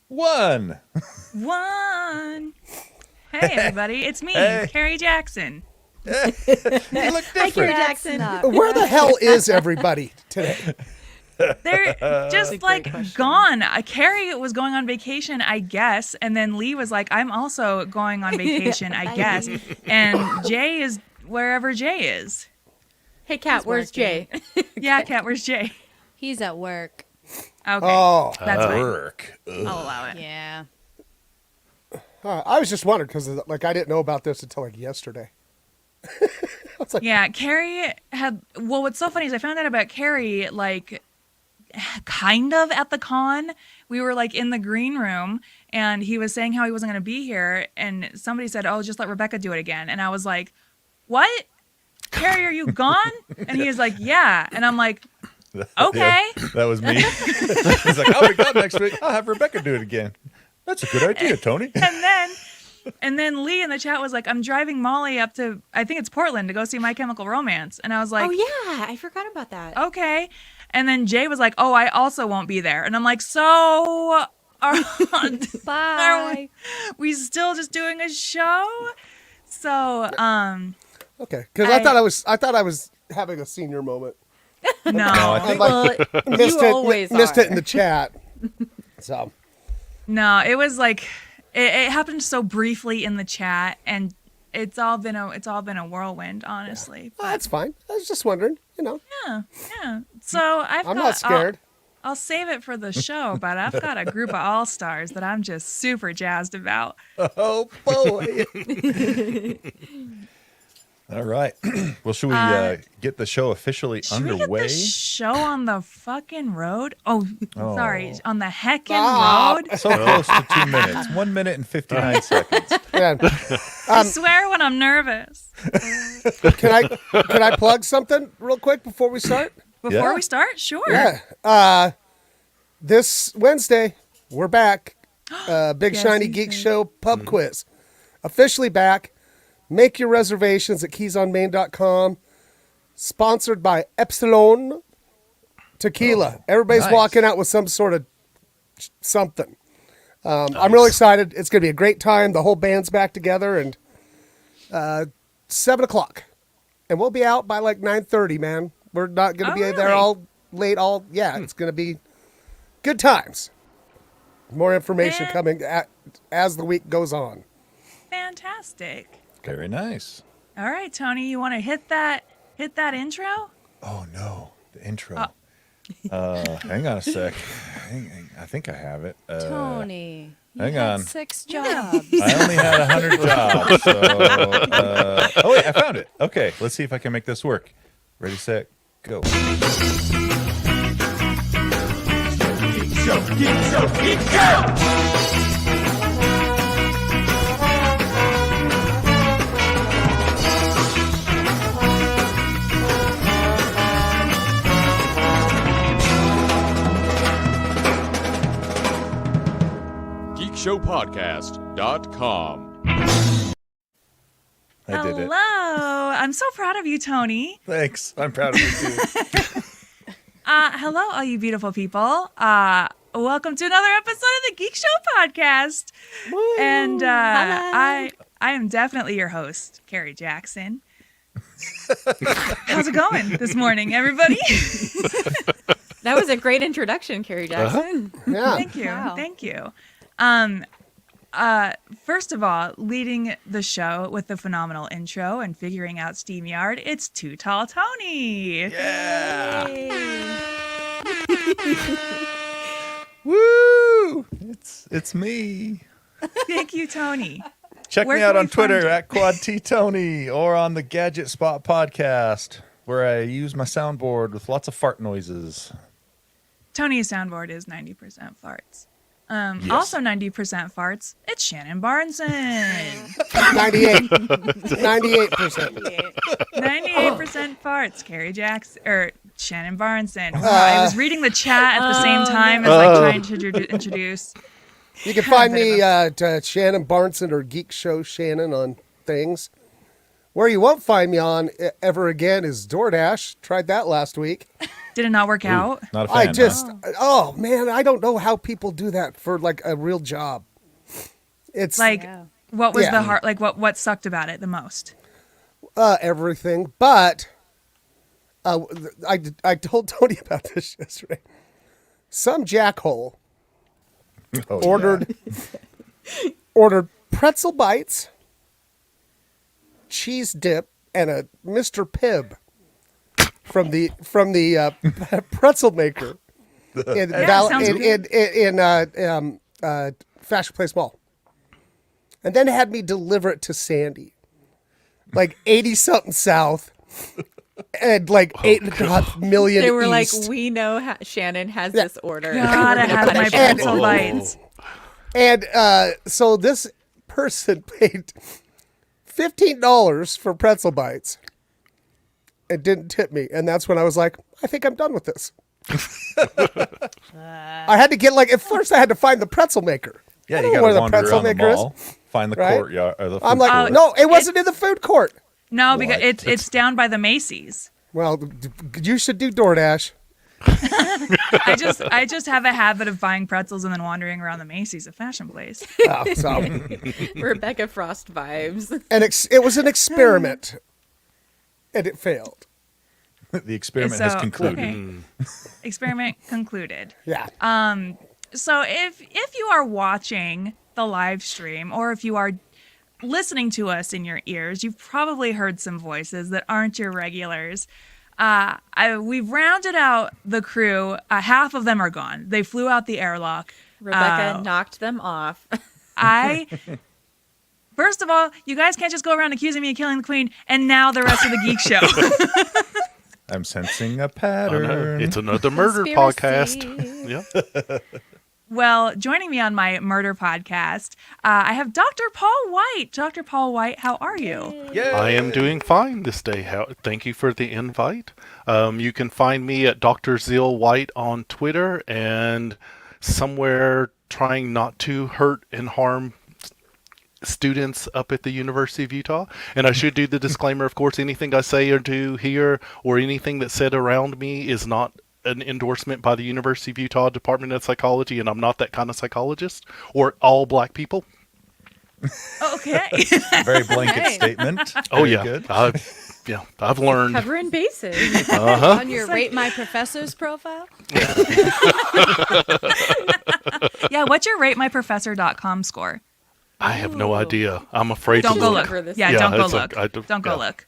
One. Hey, everybody. It's me, Carrie Jackson. You look different. Carrie Jackson. Where the hell is everybody today? They're just like gone. Carrie was going on vacation, I guess. And then Lee was like, I'm also going on vacation, I guess. And Jay is wherever Jay is. Hey, Kat, where's Jay? Yeah, Kat, where's Jay? He's at work. Okay. Oh, That's fine. Work. I'll allow it. Yeah. I was just wondering because I didn't know about this until yesterday. Yeah, Carrie had. Well, what's so funny is I found out about Carrie kind of at the con. We were in the green room, and he was saying how he wasn't going to be here, and somebody said, "Oh, just let Rebecca do it again." And I was like, "What? Carrie, are you gone?" And he was like, "Yeah," and I'm like, "Okay." Yeah, that was me. He's like, I'll be gone next week. I'll have Rebecca do it again. That's a good idea, Tony. And then Lee in the chat was like, I'm driving Molly up to, I think it's Portland, to go see My Chemical Romance. And I was like, Oh, yeah. I forgot about that. okay. And then Jay was like, oh, I also won't be there. And I'm like, so Bye. we still just doing a show? So, okay. Because I thought I was having a senior moment. no. I think Well, Missed you always it are. in the chat. So No, it was like, it happened so briefly in the chat, and it's all been a whirlwind, honestly. well, that's fine. I was just wondering. Yeah. So I'm not scared. I'll save it for the show, but I've got a group of all-stars that I'm just super jazzed about. Oh, boy. All right. Well, should we get the show officially Should underway? we get the show on the fucking road? Oh, sorry, on the heckin' Stop. road. So close to 2 minutes. 1 minute and 59 seconds. Yeah. I swear when I'm nervous. Can I plug something real quick before we start? Before Yeah. we start, sure. Yeah. This Wednesday, we're back. Big Yes, Shiny you Geek said. Show pub quiz. Officially back. Make your reservations at keysonmain.com. Sponsored by Epsilon Tequila. Everybody's nice. walking out with some sort of something. I'm really excited. It's going to be a great time. The whole band's back together, and 7 o'clock. And we'll be out by 9:30, man. We're not going to be there really? all late. It's going to be good times. More information Man. coming as the week goes on. Fantastic. Very nice. All right, Tony, you want to hit that intro? Oh, no. The intro. Hang on a sec. I think I have it. Tony. You hang had on. 6 jobs. I only had 100 jobs. So, oh, wait, I found it. Okay, let's see if I can make this work. Ready, set, go. GeekShowPodcast.com. I did it. Hello. I'm so proud of you, Tony. Thanks. I'm proud of you, too. Hello, all you beautiful people. Welcome to another episode of the Geek Show podcast. And I am definitely your host, Carrie Jackson. How's it going this morning, everybody? That was a great introduction, Carrie Jackson. Yeah. Thank you. Wow. Thank you. First of all, leading the show with the phenomenal intro and figuring out SteamYard, it's Too Tall Tony. Yeah. Yay. Woo! It's me. Thank you, Tony. Check Where me out can on we find Twitter you? at QuadTTony or on the Gadget Spot podcast, where I use my soundboard with lots of fart noises. Tony's soundboard is 90% farts. Yes. Also 90% farts, it's Shannon Barneson. 98. 98%. 98% farts, Carrie Jackson, or Shannon Barneson. I was reading the chat at the same time as trying to introduce. You can find me to Shannon Barneson or Geek Show Shannon on things. Where you won't find me on ever again is DoorDash. Tried that last week. Did it not work out? Not a fan. I just, oh man, I don't know how people do that for like a real job. It's Like, Yeah. what was Yeah. the hard? Like, what sucked about it the most? everything. But I told Tony about this yesterday. Some jackhole Oh, ordered pretzel bites, cheese dip, and a Mr. Pibb from the pretzel maker in sounds good. Fashion Place Mall, and then had me deliver it to Sandy, like 80 something south, and like 8.5 million. They were east. like, we know Shannon has this order. Gotta have my punish pretzel him. bites. And so this person paid $15 for pretzel bites and didn't tip me. And that's when I was like, I think I'm done with this. I had to get at first I had to find the pretzel maker. Yeah, I you don't know got where to the wander pretzel around the maker is. mall, find the right? courtyard or the food I'm like, court. no, it wasn't in the food court. No, because What? it's down by the Macy's. Well, you should do DoorDash. I just have a habit of buying pretzels and then wandering around the Macy's, a fashion place. So, Rebecca Frost vibes. and it was an experiment, and it failed. The experiment has So, concluded. okay. Experiment concluded. Yeah. So if you are watching the live stream or if you are listening to us in your ears, you've probably heard some voices that aren't your regulars. We've rounded out the crew. Half of them are gone. They flew out the airlock. Rebecca knocked them off. First of all, you guys can't just go around accusing me of killing the queen, and now the rest of the geek show. I'm sensing a I know. pattern. It's another murder Conspiracy. podcast. Yeah. Well, joining me on my murder podcast, I have Dr. Paul White. Dr. Paul White, how are you? I am doing fine this day. Thank you for the invite. You can find me at Dr. Zeal White on Twitter and somewhere trying not to hurt and harm students up at the University of Utah. And I should do the disclaimer, of course, anything I say or do here or anything that's said around me is not an endorsement by the University of Utah Department of Psychology, and I'm not that kind of psychologist, or all black people. Okay. Very blanket Hey. statement. Oh, Very yeah. Good. I've learned. Covering bases. On your Rate My Professor's profile? Yeah, what's your ratemyprofessor.com score? I have no idea. I'm afraid Don't to go look. look. Yeah, Yeah, don't go it's look. Don't go yeah. look.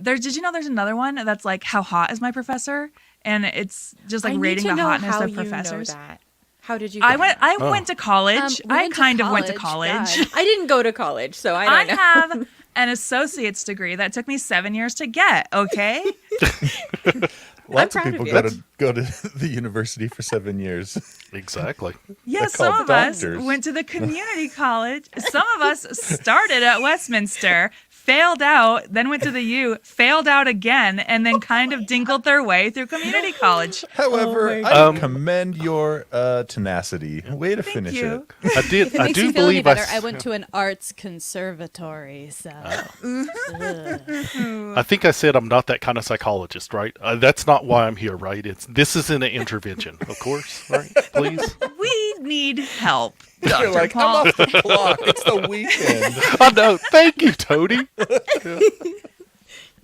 Did you know there's another one that's like how hot is my professor? And it's just like I need rating to the know hotness how of you professors. know that. How did you? I get went that? I went to college. We I went to kind of went to college, college. God. I didn't go to college, so I I don't know. have an associate's degree that took me 7 years to get, okay? Lots of proud people of you. go to the university for 7 years. Exactly. Yes, They're some called of us doctors. went to the community college. Some of us started at Westminster, failed out, then went to the U, failed out again, and then kind of dinkled their way through community college. However, I commend your tenacity. Way to finish you. it. I did. If it I makes do you feel any believe better, I went to an arts conservatory, so. I think I said I'm not that kind of psychologist, right? That's not why I'm here, right? This isn't an intervention, of course, right? Please. We need help. You're Dr. like, Paul. I'm off the clock. It's the weekend. I know. Thank you, Tony.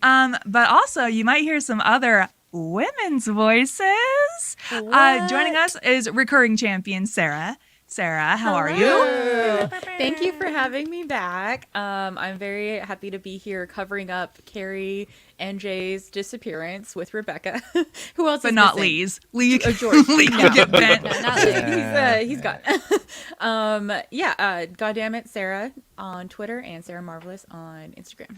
But also, you might hear some other women's voices. Joining us is recurring champion Sarah. Sarah, how are you? Thank you for having me back. I'm very happy to be here covering up Carrie and Jay's disappearance with Rebecca. Who else? But is not missing? Lee's. Lee, George. Lee No. could get bent. No, not Lee. He's gone. Goddammit Sarah on Twitter and Sarah Marvelous on Instagram.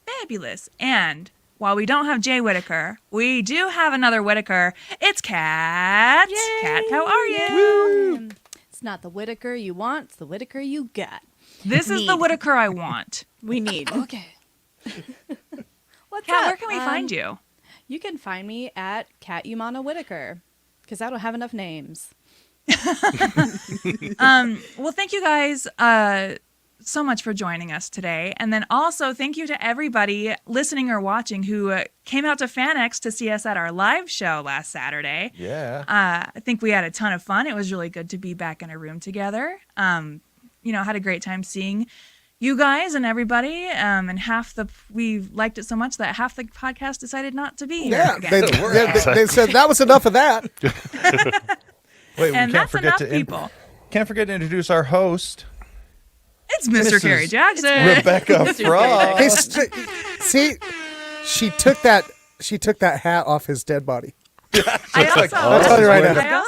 Fabulous. And while we don't have Jay Whitaker, we do have another Whitaker. It's Kat. Kat, how are you? It's not the Whitaker you want, it's the Whitaker you got. This is the Whitaker I want. We need. Okay. What's Kat, up? where can we find you? You can find me at Kat Umana Whitaker, because I don't have enough names. Well, thank you guys so much for joining us today. And then also thank you to everybody listening or watching who came out to FanX to see us at our live show last Saturday. Yeah. I think we had a ton of fun. It was really good to be back in a room together. Had a great time seeing you guys and everybody. And we liked it so much that half the podcast decided not to be here Yeah, again. they said that was enough of that. Wait, And that's enough people. Can't forget to introduce our host, It's Mr. Mrs. Kerry Jackson. Rebecca Frost. Hey, see, she took that hat off his dead body. I tell you right now.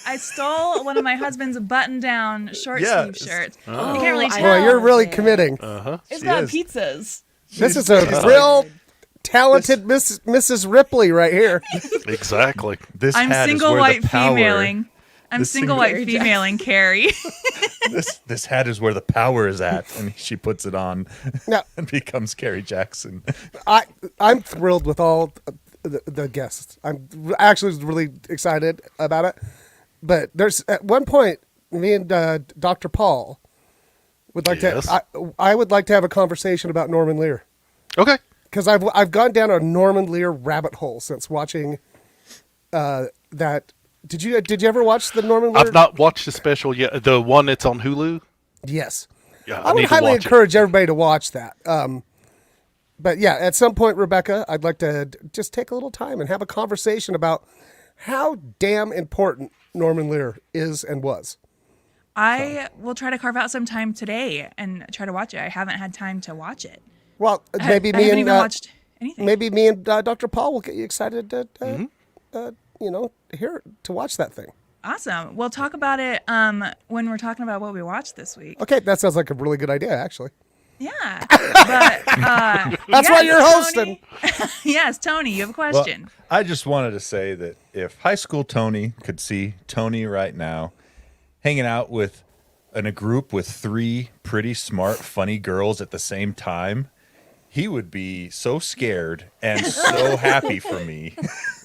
I stole one of my husband's button-down short sleeve shirts. You can't really I tell. Boy, you're really Yeah. committing. It's She got is. pizzas. This is a real talented Mrs. Ripley right here. Exactly. This I'm hat single is where white the power, femaling. I'm This single single- white femaling Carrie. This hat is where the power is at, and she puts it on Now, and becomes Carrie Jackson. I'm thrilled with all the guests. I'm actually really excited about it. But there's at one point, me and Dr. Paul would like Yes. to. I would like to have a conversation about Norman Lear Okay. because I've gone down a Norman Lear rabbit hole since watching that. Did you ever watch the Norman Lear? I've not watched the special yet. The one that's on Hulu. Yes. Yeah, I would need to highly watch it. encourage everybody to watch that. But yeah, at some point, Rebecca, I'd like to just take a little time and have a conversation about how damn important Norman Lear is and was. I will try to carve out some time today and try to watch it. I haven't had time to watch it. Well, maybe I me haven't and even watched anything. maybe me and Dr. Paul will get you excited to to watch that thing. Awesome. We'll talk about it when we're talking about what we watched this week. Okay, that sounds like a really good idea, actually. Yeah. But That's why you're hosting. Yes, Tony, you have a Well, question. I just wanted to say that if high school Tony could see Tony right now hanging out in a group with 3 pretty smart, funny girls at the same time, he would be so scared and so happy for me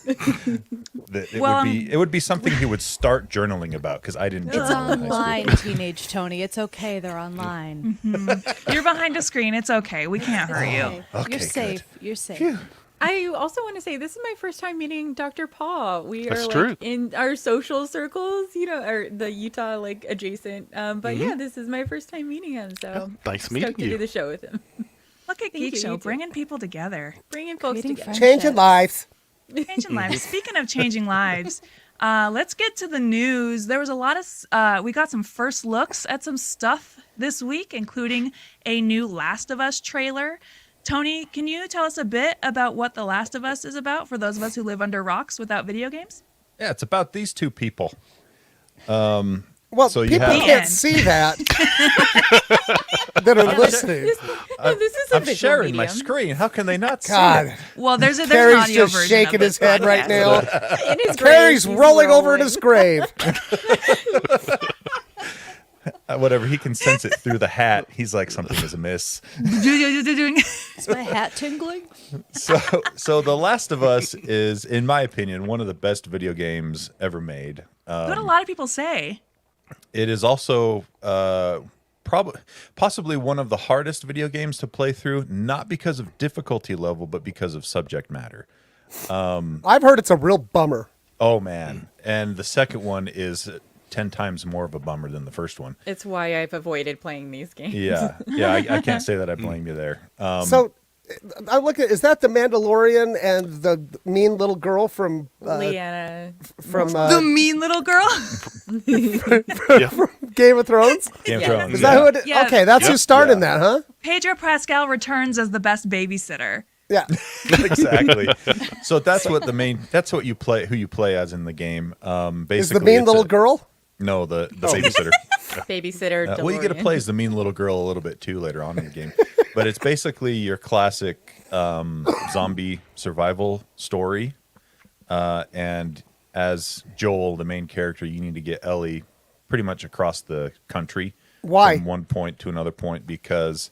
that it would be something he would start journaling about because I didn't It's journal in high school. online, teenage Tony. It's okay. They're online. You're behind a screen. It's okay. We can't hurt you. Okay. Okay, You're good. safe. You're safe. I also want to say this is my first time meeting Dr. Paul. We That's are true. in our social circles, or the Utah adjacent. But yeah, this is my first time meeting him. So Nice stoked meeting to you. do the show with him. Look at Thank Geek you, Show, you too. bringing people together. Bringing folks Creating together. Changing lives. Changing lives. Speaking of changing lives, let's get to the news. There was a lot of, we got some first looks at some stuff this week, including a new Last of Us trailer. Tony, can you tell us a bit about what The Last of Us is about for those of us who live under rocks without video games? Yeah, it's about these 2 people. Well, So you people have- can't see that that are listening. No, this is a I'm visual sharing my medium. screen. How can they not see God, it? Well, there's an Carrie's audio just version shaking of his this head right podcast. now. In his grave, Carrie's he's rolling over in his grave. Whatever, he can sense it through the hat. He's like, something is amiss. Is my hat tingling? So The Last of Us is, in my opinion, one of the best video games ever made. What a lot of people say. It is also possibly one of the hardest video games to play through, not because of difficulty level, but because of subject matter. I've heard it's a real bummer. Oh, man. And the second one is 10 times more of a bummer than the first one. It's why I've avoided playing these games. Yeah. I can't say that I blame you there. So I look at, is that the Mandalorian and the mean little girl from Leanna. The mean little girl. Game of Thrones? Game of Yeah. Thrones. Is that who it is? Yeah. Okay, that's who starred in that, huh? Pedro Pascal returns as the best babysitter. Yeah. Exactly. So that's what you play, who you play as in the game. Basically, Is the mean it's little girl? No, the babysitter. Babysitter. Well, you get to DeLorean. play as the mean little girl a little bit too later on in the game, but it's basically your classic zombie survival story. And as Joel, the main character, you need to get Ellie pretty much across the country. Why? From one point to another point because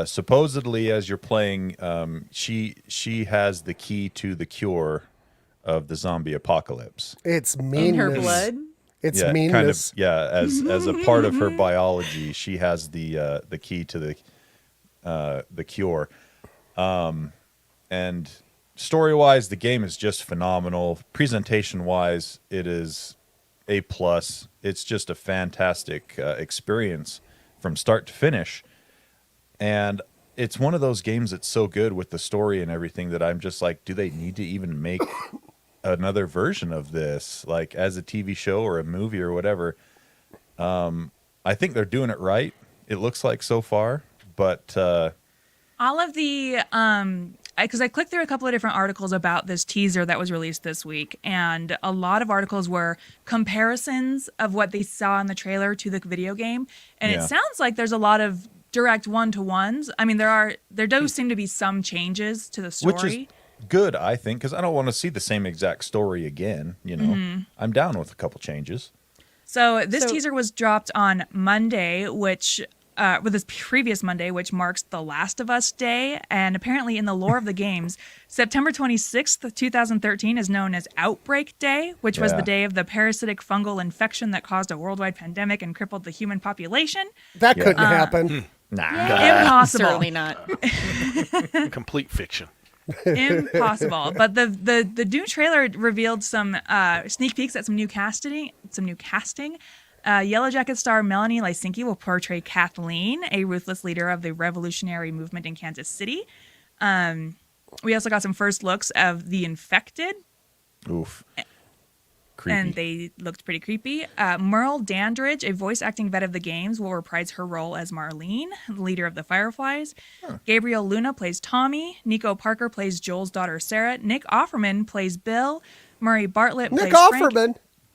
supposedly, as you're playing, she has the key to the cure of the zombie apocalypse. It's In meanness. her blood. its yeah, meanness. as a part of her biology, she has the key to the cure. And story-wise, the game is just phenomenal. Presentation-wise, it is A+. It's just a fantastic experience from start to finish. And it's one of those games that's so good with the story and everything that I'm just like, do they need to even make another version of this, like as a TV show or a movie or whatever? I think they're doing it right. It looks like so far, but all of the because I clicked through a couple of different articles about this teaser that was released this week, and a lot of articles were comparisons of what they saw in the trailer to the video game, and Yeah. it sounds like there's a lot of direct one-to-ones. I mean, there do seem to be some changes to the story. which is good, I think, because I don't want to see the same exact story again. You know, I'm down with a couple changes. So this teaser was dropped on Monday, which with this previous Monday, which marks The Last of Us Day. And apparently in the lore of the games, September 26th, 2013 is known as Outbreak Day, which was Yeah. the day of the parasitic fungal infection that caused a worldwide pandemic and crippled the human population. That couldn't happen. Impossible. Certainly not. Complete fiction. Impossible. But the new trailer revealed some sneak peeks at some new casting. Yellow Jacket star Melanie Lysinki will portray Kathleen, a ruthless leader of the revolutionary movement in Kansas City. We also got some first looks of the infected, Oof. Creepy. and they looked pretty creepy. Merle Dandridge, a voice acting vet of the games, will reprise her role as Marlene, leader of the Fireflies. Gabriel Luna plays Tommy. Nico Parker plays Joel's daughter Sarah. Nick Offerman plays Bill. Murray Bartlett Nick plays Frank. Offerman.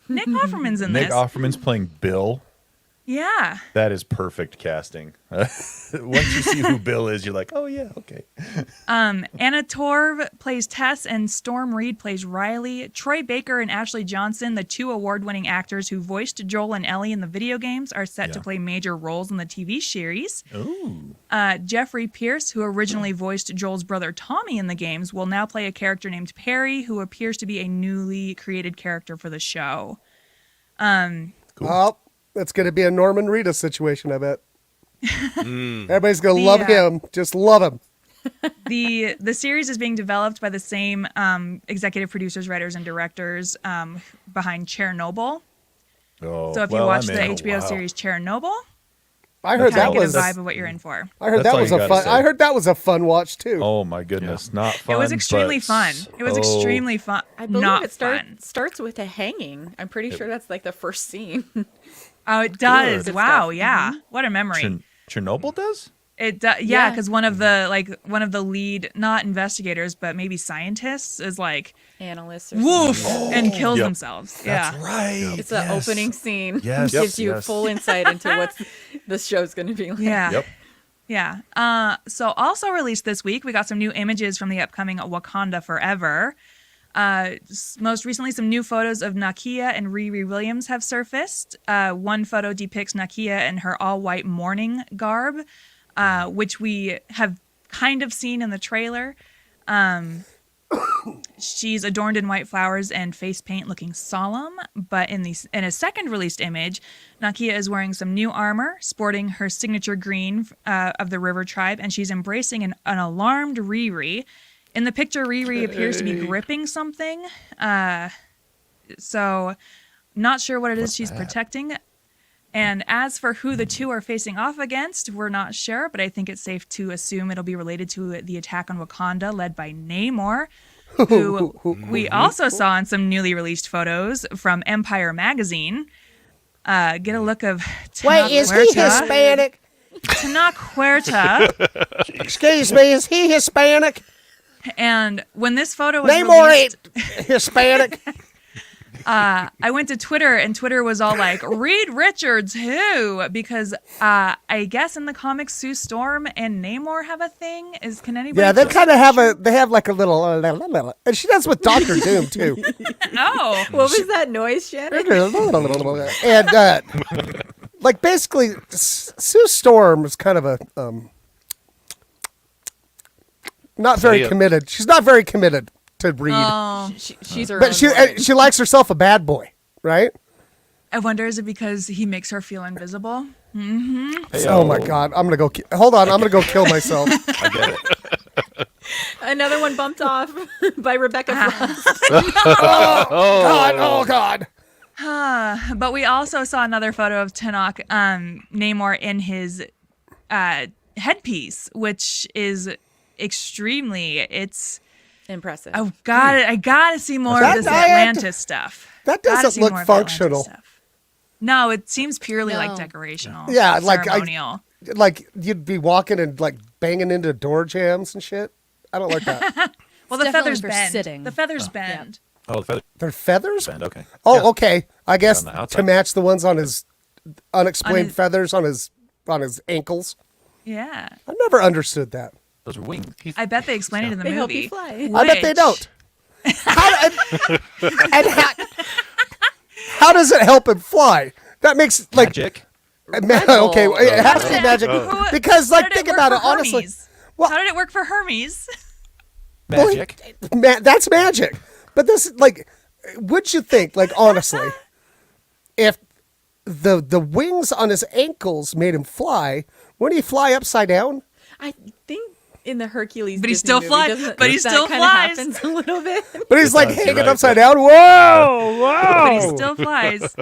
Nick Offerman's in Nick this. Offerman's playing Bill. Yeah. That is perfect casting. Once you see who Bill is, you're like, oh yeah, okay. Anna Torv plays Tess, and Storm Reed plays Riley. Troy Baker and Ashley Johnson, the two award-winning actors who voiced Joel and Ellie in the video games, are set to play major roles in the TV series. Ooh. Jeffrey Pierce, who originally voiced Joel's brother Tommy in the games, will now play a character named Perry, who appears to be a newly created character for the show. Well, it's going to be a Norman Reedus situation, I bet. Everybody's going to love him. Just love him. The series is being developed by the same executive producers, writers, and directors behind Chernobyl. Oh, So if you well, watch I'm the in. HBO series Chernobyl, I heard That's that all. get a was. vibe of what you're in for. I heard That's that all was you a gotta fun. say. I heard that was a fun watch too. Oh my goodness, not fun. It was extremely but fun. It was extremely fun. I believe Not it fun. starts with a hanging. I'm pretty sure that's like the first scene. Oh, it does. Good Wow. stuff. Yeah. What a memory. Chernobyl does? It does. Yeah, because one of the lead, not investigators, but maybe scientists, is like Analysts. Or woof something. and kills Yep. themselves. That's Yeah. right. It's the opening scene. Yes, Gives you yes. full insight into what this show's going to be like. Yeah. Yep. Yeah. So also released this week, we got some new images from the upcoming Wakanda Forever. Most recently, some new photos of Nakia and Riri Williams have surfaced. One photo depicts Nakia in her all-white mourning garb, which we have kind of seen in the trailer. She's adorned in white flowers and face paint, looking solemn. But in a second released image, Nakia is wearing some new armor, sporting her signature green of the River Tribe, and she's embracing an alarmed Riri. In the picture, Riri appears to be gripping something. So, not sure what it is she's protecting. And as for who the two are facing off against, we're not sure, but I think it's safe to assume it'll be related to the attack on Wakanda led by Namor, who we also saw in some newly released photos from Empire Magazine. Get a look of Wait, is he Hispanic? Tenoch Excuse me, is he Hispanic? And when this photo was Namor released, ain't Hispanic. I went to Twitter, and Twitter was all like, Reed Richards, who? Because I guess in the comics, Sue Storm and Namor have a thing. Can anybody? Yeah, they kind of have they have like a little, and she does with Doctor Doom too. Oh. What was that noise, Shannon? And like basically, Sue Storm is kind of a not very Say it. committed. She's not very committed to Reed, Oh. She's her but own she woman. she likes herself a bad boy, right? I wonder, is it because he makes her feel invisible? Oh my God! I'm gonna go. Hold on, I'm gonna go kill myself. I get it. Another one bumped off by Rebecca Frost. Oh God! But we also saw another photo of Tanakh Namor in his headpiece, which is it's Impressive. I gotta see more of That this diet- Atlantis stuff. That Gotta doesn't see look more of the Atlantis functional. stuff. No, it seems purely like No. decorational. Yeah, like ceremonial. like you'd be walking and like banging into door jams and shit. I don't like that. Well, the It's definitely feathers for bend. sitting. The feathers bend. Oh, the feather They're feathers. band. Okay. Oh, Yeah. okay. I guess On the outside. to match the ones on his unexplained his- feathers on his ankles. Yeah. I never understood that. Those are wings. I bet they explain it in the They help movie. you fly. I bet they Which- don't. How does it help him fly? That makes like Magic. okay. It has to be did it- magic who- because how like did it think work about it for honestly. Hermes? Well- How did it work for Hermes? Magic. That's magic. But this like, would you think like honestly, if the wings on his ankles made him fly, wouldn't he fly upside down? I think in the Hercules, But he Disney still movie, flies- doesn't- but he that still kinda flies. happens a little bit. But he's like does, you're hanging right, upside yeah. down. Whoa, But he whoa! still flies.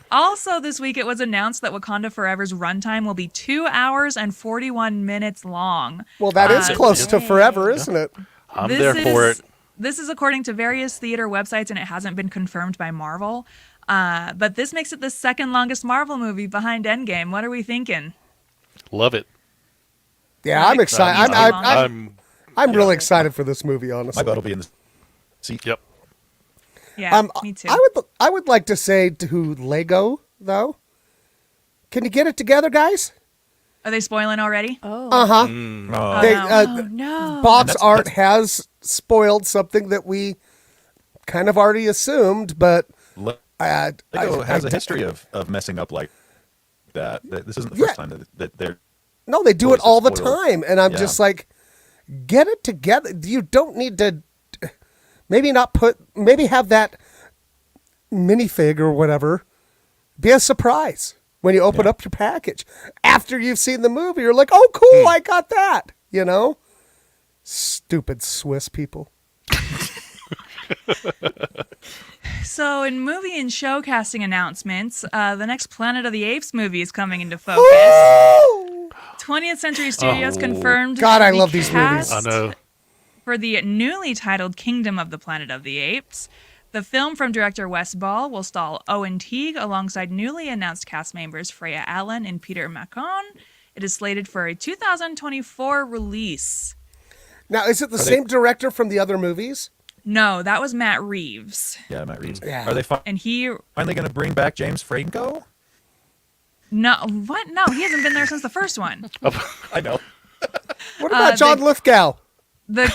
Also, this week it was announced that Wakanda Forever's runtime will be 2 hours and 41 minutes long. Well, that is close to forever, isn't it? I'm there for it. This is according to various theater websites, and it hasn't been confirmed by Marvel. But this makes it the second longest Marvel movie behind Endgame. What are we thinking? Love it. Yeah, I'm excited. I'm really excited for this movie. My Honestly, butt will be in the seat. Yep. Yeah, me too. I would like to say to Lego though. Can you get it together, guys? Are they spoiling already? Oh. Uh-huh. Oh, They, no. No. box that's- art has spoiled something that we kind of already assumed, but Lego I has a history of messing up like that. This isn't the first time that they're. no, they do it Toys are all the spoiled. time, and I'm Yeah. just like, get it together. You don't need to. Maybe have that minifig or whatever be a surprise when you open up your package after you've seen the movie. You're like, oh, cool, I got that. You know, stupid Swiss people. So, in movie and show casting announcements, the next Planet of the Apes movie is coming into focus. Woo! 20th Century Studios confirmed. God, I the love these movies. cast I know. For the newly titled Kingdom of the Planet of the Apes. The film from director Wes Ball will star Owen Teague alongside newly announced cast members Freya Allen and Peter Macon. It is slated for a 2024 release. Now, is it the same director from the other movies? No, that was Matt Reeves. Yeah, Matt Reeves. Yeah. Are they And he finally going to bring back James Franco? No, what? No, he hasn't been there since the first one. I know. What about John Lithgow? The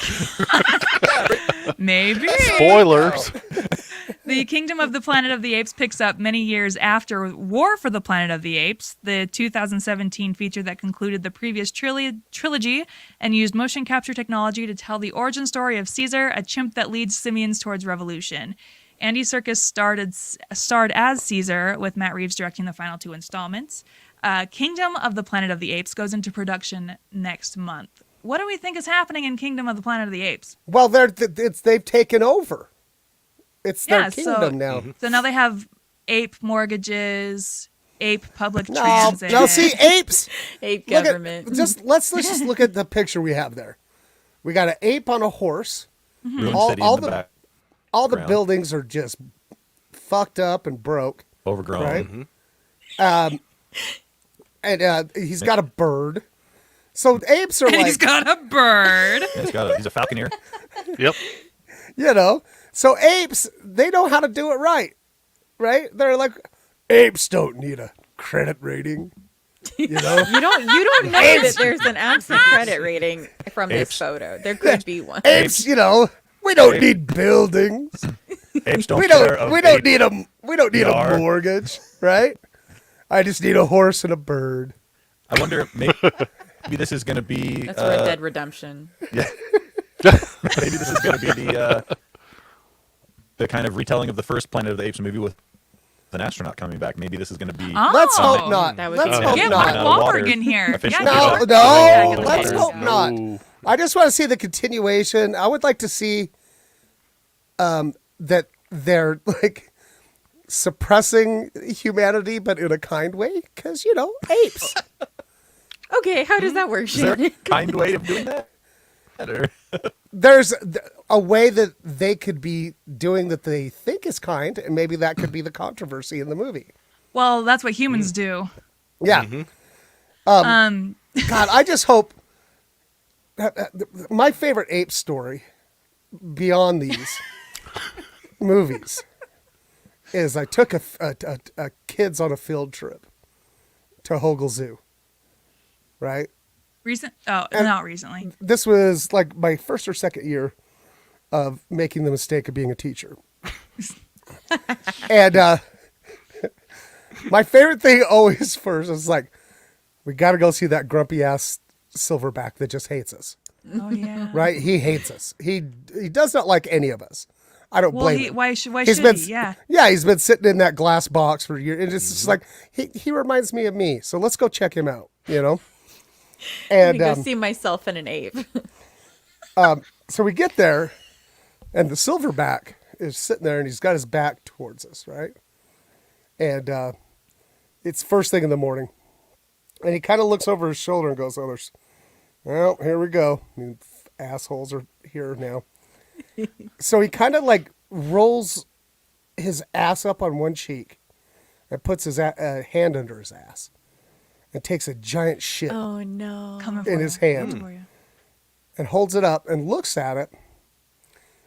maybe Spoilers. The Kingdom of the Planet of the Apes picks up many years after War for the Planet of the Apes, the 2017 feature that concluded the previous trilogy and used motion capture technology to tell the origin story of Caesar, a chimp that leads simians towards revolution. Andy Serkis starred as Caesar, with Matt Reeves directing the final 2 installments. Kingdom of the Planet of the Apes goes into production next month. What do we think is happening in Kingdom of the Planet of the Apes? Well, they've taken over. It's their kingdom now. So now they have ape mortgages, ape public No, transit. now see apes. Ape Look government. at, let's just look at the picture we have there. We got an ape on a horse. Ruined All- City all in the back. All the Ground. buildings are just fucked up and broke. Overgrown. Right? And he's got a bird. So apes are and like, he's got a bird. Yeah, he's a falconer. Yep. you know, so apes, they know how to do it right. Right? They're like, apes don't need a credit rating. You know? You don't know that there's an absent credit rating from this Apes. photo. There could be one. Apes, you know, we don't need buildings. Apes don't We care of don't ape need a yar. mortgage, right? I just need a horse and a bird. I wonder, maybe this is going to be. That's Red Dead Redemption. Yeah. Maybe this is going to be the kind of retelling of the first Planet of the Apes movie with an astronaut coming back. Maybe this is going to be. Oh, Let's hope not. That would Let's be hope Get not. Mark Water Wahlberg in here. officially Yeah, No, get No, Mark Wahlberg back in the let's picture. hope not. No. I just want to see the continuation. I would like to see that they're like suppressing humanity, but in a kind way, because apes. Okay, how does that work, Is there a Shannon? kind way of doing that? Or- There's a way that they could be doing that they think is kind, and maybe that could be the controversy in the movie. Well, that's what humans do. Yeah. God, I just hope. My favorite ape story, beyond these movies, is I took a kids on a field trip to Hogle Zoo. Right. Not recently. This was like my first or second year of making the mistake of being a teacher. And my favorite thing always first is like, we got to go see that grumpy ass silverback that just hates us. Oh yeah. Right? He hates us. He does not like any of us. I don't Well, blame him. why should He's he? been, Yeah. Yeah, he's been sitting in that glass box for years. And it's just like, he reminds me of me. So let's go check him out, I'm And gonna go see myself in an ape. so we get there, and the silverback is sitting there, and he's got his back towards us, right? And it's first thing in the morning. And he kind of looks over his shoulder and goes, well, here we go. I mean, assholes are here now. So he kind of like rolls his ass up on one cheek and puts his hand under his ass and takes a giant shit Oh no. Coming for in you. his hand For you. and holds it up and looks at it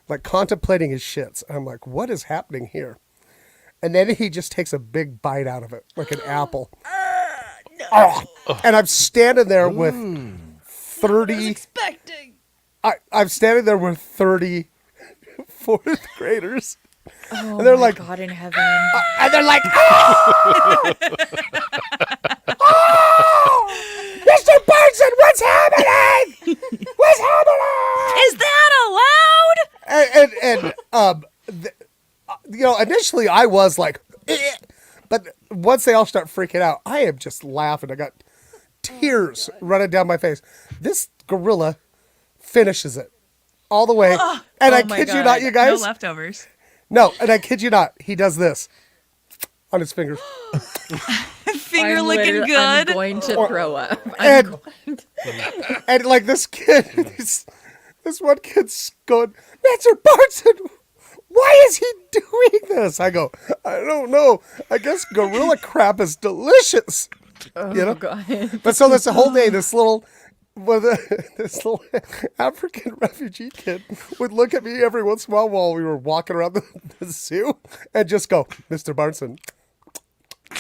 like contemplating his shits. And I'm like, what is happening here? And then he just takes a big bite out of it, like an apple. Oh. And I'm standing there with 30. Expecting. I'm standing there with 30 fourth graders. Oh, And they're my like- God in heaven. And they're like, oh! Oh! Mr. Barson, what's happening? What's happening? Is that allowed? Initially I was like, eh. But once they all start freaking out, I am just laughing. I got tears running down my face. This gorilla finishes it all the way. And I oh my kid you God. not, you No guys. leftovers. No, and I kid you not. He does this on his fingers. Finger looking good. I'm going to throw up. And, and like this kid, this one kid's going, Mr. Barson, why is he doing this? I go, I don't know. I guess gorilla crap is delicious. Oh God. But so this whole day, this little African refugee kid would look at me every once in a while we were walking around the zoo and just go, Mr. Barson.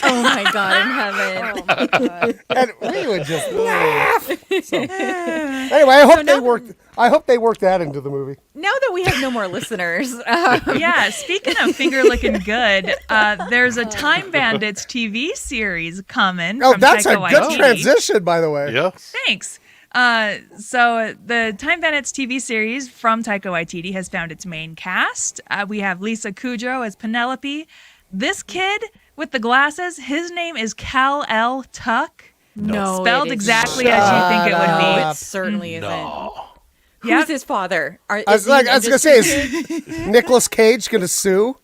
Oh my God in heaven. Oh my god. And we would just laugh. So, anyway, I hope they worked that into the movie. Now that we have no more listeners, Yeah, speaking of finger looking good, there's a Time Bandits TV series coming. Oh, from that's a Taika good Waititi. transition, by the way. Yeah. Thanks. So the Time Bandits TV series from Taika Waititi has found its main cast. We have Lisa Kudrow as Penelope. This kid with the glasses, his name is Kal-El Tuck. no, Spelled it is exactly not. as you think it No, would it be. certainly isn't. No. Who's Yep. his father? I was going to say, is Nicolas Cage going to sue?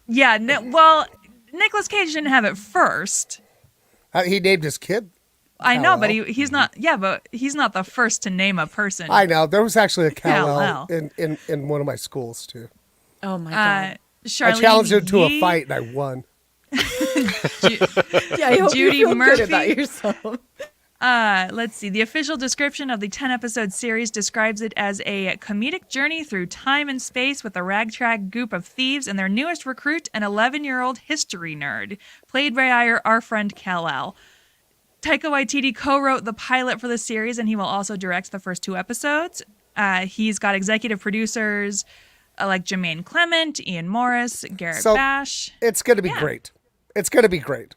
Yeah, well, Nicolas Cage didn't have it first. He named his kid. I know, but Kal-El. he's not. Yeah, but he's not the first to name a person. I know. There was actually a Kal-El Kal-El. in one of my schools, too. Oh my God. Charlene I challenged him to a Yee, fight, and I won. Yeah, I hope Judy you feel Murphy. good about yourself. Let's see. The official description of the 10-episode series describes it as a comedic journey through time and space with a ragtag group of thieves and their newest recruit, an 11-year-old history nerd, played by our friend Kal-El. Taika Waititi co-wrote the pilot for the series, and he will also direct the first 2 episodes. He's got executive producers like Jermaine Clement, Ian Morris, Garrett So- Bash. It's going to be Yeah. great. It's going to be great.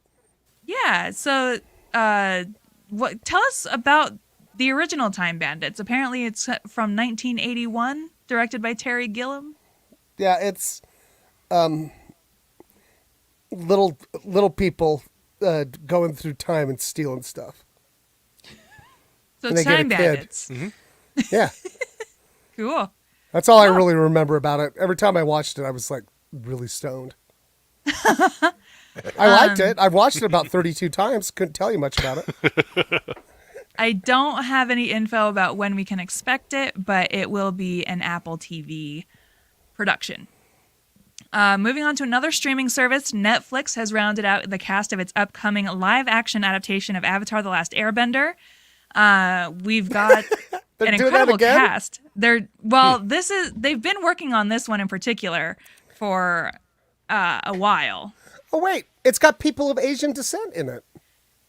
Yeah. So, tell us about the original Time Bandits. Apparently, it's from 1981, directed by Terry Gilliam. Yeah, it's little people going through time and stealing stuff. So And it's they get a time kid. bandits. Yeah, Cool. that's all I really remember about it. Every time I watched it, I was like really stoned. I liked it. I've watched it about 32 times. Couldn't tell you much about it. I don't have any info about when we can expect it, but it will be an Apple TV production. Moving on to another streaming service, Netflix has rounded out the cast of its upcoming live-action adaptation of Avatar: The Last Airbender. We've got an doing that incredible again? cast. They've been working on this one in particular for a while. Oh wait, it's got people of Asian descent in it.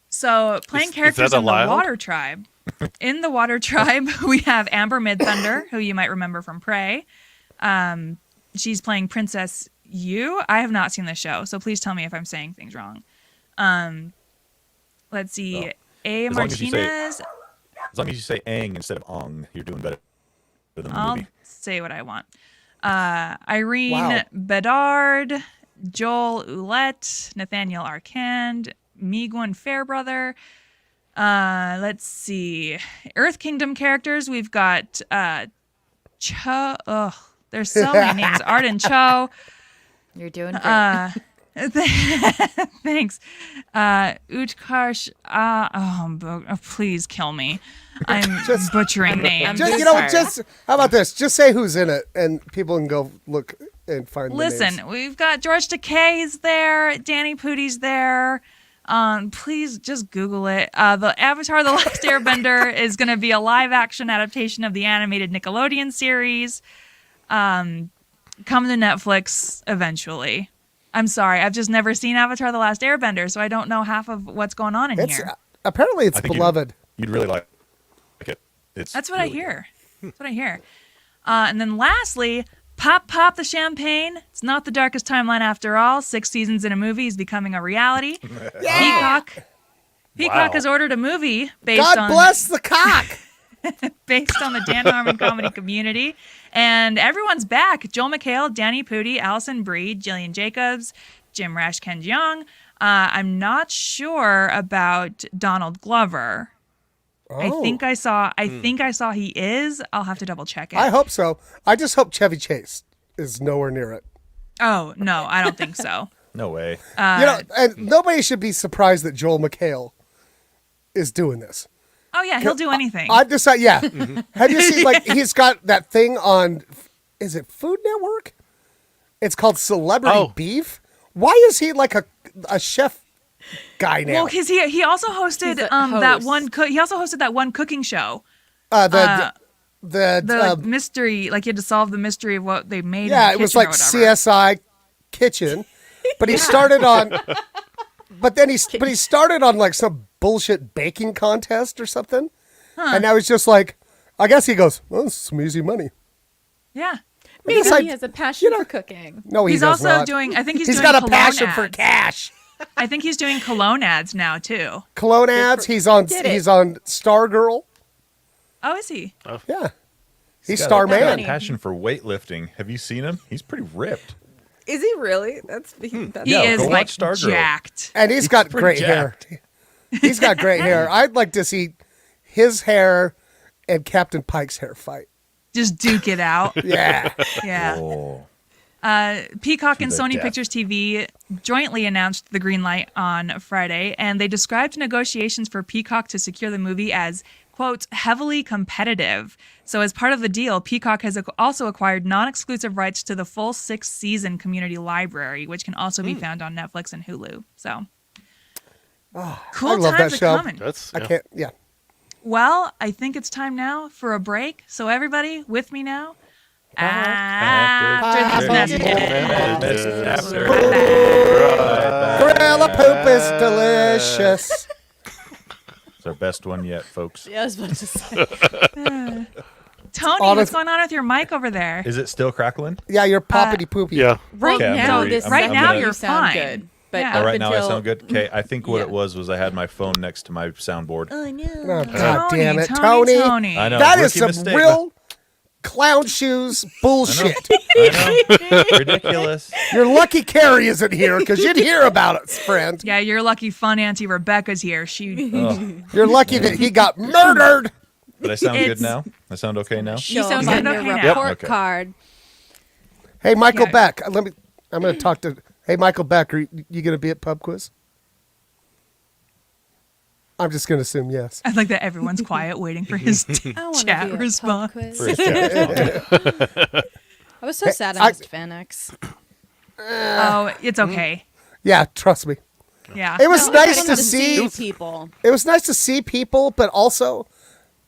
So playing Is characters that in the allowed? Water Tribe. In the Water Tribe, we have Amber Midthunder, who you might remember from Prey. She's playing Princess Yu. I have not seen the show, so please tell me if I'm saying things wrong. Let's see. Well, A. as long as you say- Martinez. As long as you say "ang" instead of "ong," you're doing better than the I'll movie. say what I want. Irene Wow. Bedard, Joel Ouellette, Nathaniel Arcand, Miguel Fairbrother. Let's see. Earth Kingdom characters. We've got Cho. Ugh, there's so many names. Arden Cho. You're doing great. Thanks. Utkarsh. Please kill me. I'm butchering names. I'm How about this? Just say who's in it, and people can go look and find. the Listen, names. we've got George Takei's there. Danny Pudi's there. Please just Google it. The Avatar: The Last Airbender is going to be a live-action adaptation of the animated Nickelodeon series. Come to Netflix eventually. I'm sorry, I've just never seen Avatar: The Last Airbender, so I don't know half of what's going on in It's here. apparently it's I think beloved. You'd really like it. That's what I really good. hear. That's what I hear. And then lastly, Pop the Champagne. It's not the darkest timeline after all. 6 seasons in a movie is becoming a reality. Peacock Wow. has ordered a movie based God on bless the cock. based on the Dan Harmon comedy Community. And everyone's back. Joel McHale, Danny Pudi, Allison Brie, Jillian Jacobs, Jim Rash, Ken Jeong. I'm not sure about Donald Glover. I think I saw he is. I'll have to double check it. I hope so. I just hope Chevy Chase is nowhere near it. Oh, no, I don't think so. No way. And nobody should be surprised that Joel McHale is doing this. Oh yeah, he'll do anything. I decided, yeah. Have you seen, like, he's got that thing on, is it Food Network? It's called Celebrity Beef. Why is he like a chef guy now? Well, because he also hosted He's a that host. he also hosted that one cooking show. The Mystery, like you had to solve the mystery of what they made. yeah, in the it was kitchen or like whatever. CSI Kitchen, but he started on, but he started on like some bullshit baking contest or something, and now he's just like, I guess he goes, well, this is some easy money. Yeah, Maybe It's like, he has a passion you know- for cooking. No, he he's does also not. doing. I think he's He's doing got a cologne passion for ads. cash. I think he's doing cologne ads now too. Cologne ads. He's on. Get it. He's on Stargirl. Oh, is he? Yeah, he's got Starman. a passion for weightlifting. Have you seen him? He's pretty ripped. Is he really? That's He Yeah, is go like watch Stargirl. jacked. And he's got pretty great hair. He's got great hair. I'd like to see his hair and Captain Pike's hair fight. Just duke it out. Yeah. Yeah. Oh. Peacock and To the Sony death. Pictures TV jointly announced the green light on Friday, and they described negotiations for Peacock to secure the movie as, quote, heavily competitive. So as part of the deal, Peacock has also acquired non-exclusive rights to the full 6-season Community library, which can also be found on Netflix and Hulu. So cool I love times that are show. coming. That's I can't. Yeah. Well, I think it's time now for a break. So everybody with me now. After After these this messages. Gorilla poop is delicious. It's our best one yet, folks. Yeah, I was about to say. Tony, Honest- what's going on with your mic over there? Is it still crackling? Yeah, you're poppity poopy. yeah. Right Okay, I'm now, gonna read- this I'm- right I'm now gonna- you're you sound fine. good. But Yeah. up Oh, right now I until- sound good. Okay, I think what it Yeah. was I had my phone next to my soundboard. Oh, God damn it, Tony. I know. That is rookie some mistake. real clown shoes bullshit. I know. Ridiculous. You're lucky Carrie isn't here because you'd hear about it, friend. Yeah, you're lucky fun Auntie Rebecca's here. You're lucky that he got murdered. Did I sound good It's- now? I sound okay now? Show sound them good. your Okay now. report Okay. card. Hey, Michael Yeah. Beck. I'm going to talk to. Hey, Michael Beck. Are you going to be at Pub Quiz? I'm just going to assume yes. I like that everyone's quiet waiting for his I want to chat be a pub response. quiz. First chat. I was so sad I missed Fanix. Oh, it's okay. Yeah, trust me. Yeah. It was No, nice I to wanted see. people. It was nice to see people, but also,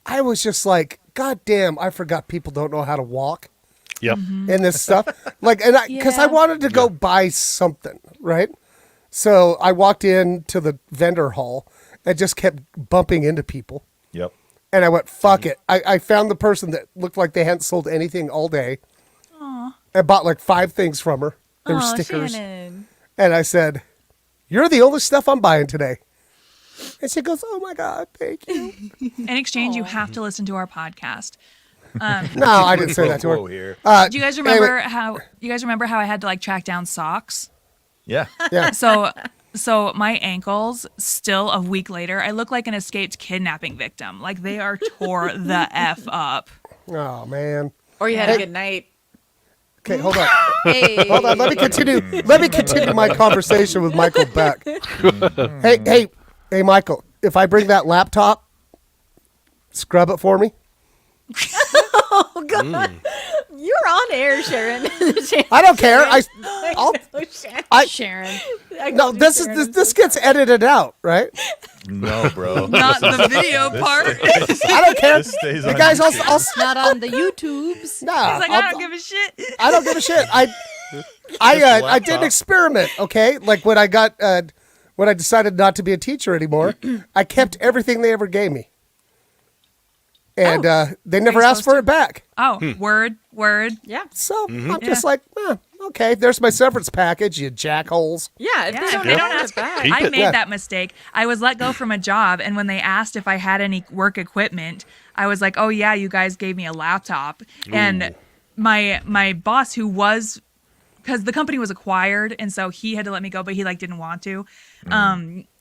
I was just like, God damn! I forgot people don't know how to walk Yep. in this stuff. Like, and because I Yeah. wanted to go buy something, right? So I walked into the vendor hall and just kept bumping into people. Yep. And I went, fuck it. I found the person that looked like they hadn't sold anything all day. I bought like 5 things from her. They were Aw, stickers. Shannon. And I said, "You're the only stuff I'm buying today." And she goes, "Oh my God, thank you." In exchange, you have to listen to our podcast. No, I didn't say that to Whoa, her. here. Do you guys remember how I had to like track down socks? Yeah. Yeah. So my ankles, still a week later, I look like an escaped kidnapping victim. Like they are tore the F up. Oh man. Or you had a good night. Okay, hold on. Hey. Hold on. Let me continue. Let me continue my conversation with Michael Beck. Hey, Michael. If I bring that laptop, scrub it for me. Oh God, you're on air, Sharon. I don't care. I'll. Oh, Sharon. Sharon. No, this gets edited out, right? No, bro. Not the video part. I don't care. This stays You on guys, YouTube. I'll Not on the YouTubes. nah, It's like, I don't give a shit. I don't give a shit. I did an laptop. experiment. Okay, like when I got when I decided not to be a teacher anymore, I kept everything they ever gave me, and they never you asked for it back. Oh, word. Yeah, So I'm just like, okay, there's my severance package, you jackholes. yeah. If Yeah, they if don't, they don't ask ask- back. Keep I it. made that mistake. I was let go from a job, and when they asked if I had any work equipment, I was like, "Oh yeah, you guys gave me a laptop." And my boss, who was, because the company was acquired, and so he had to let me go, but he like didn't want to.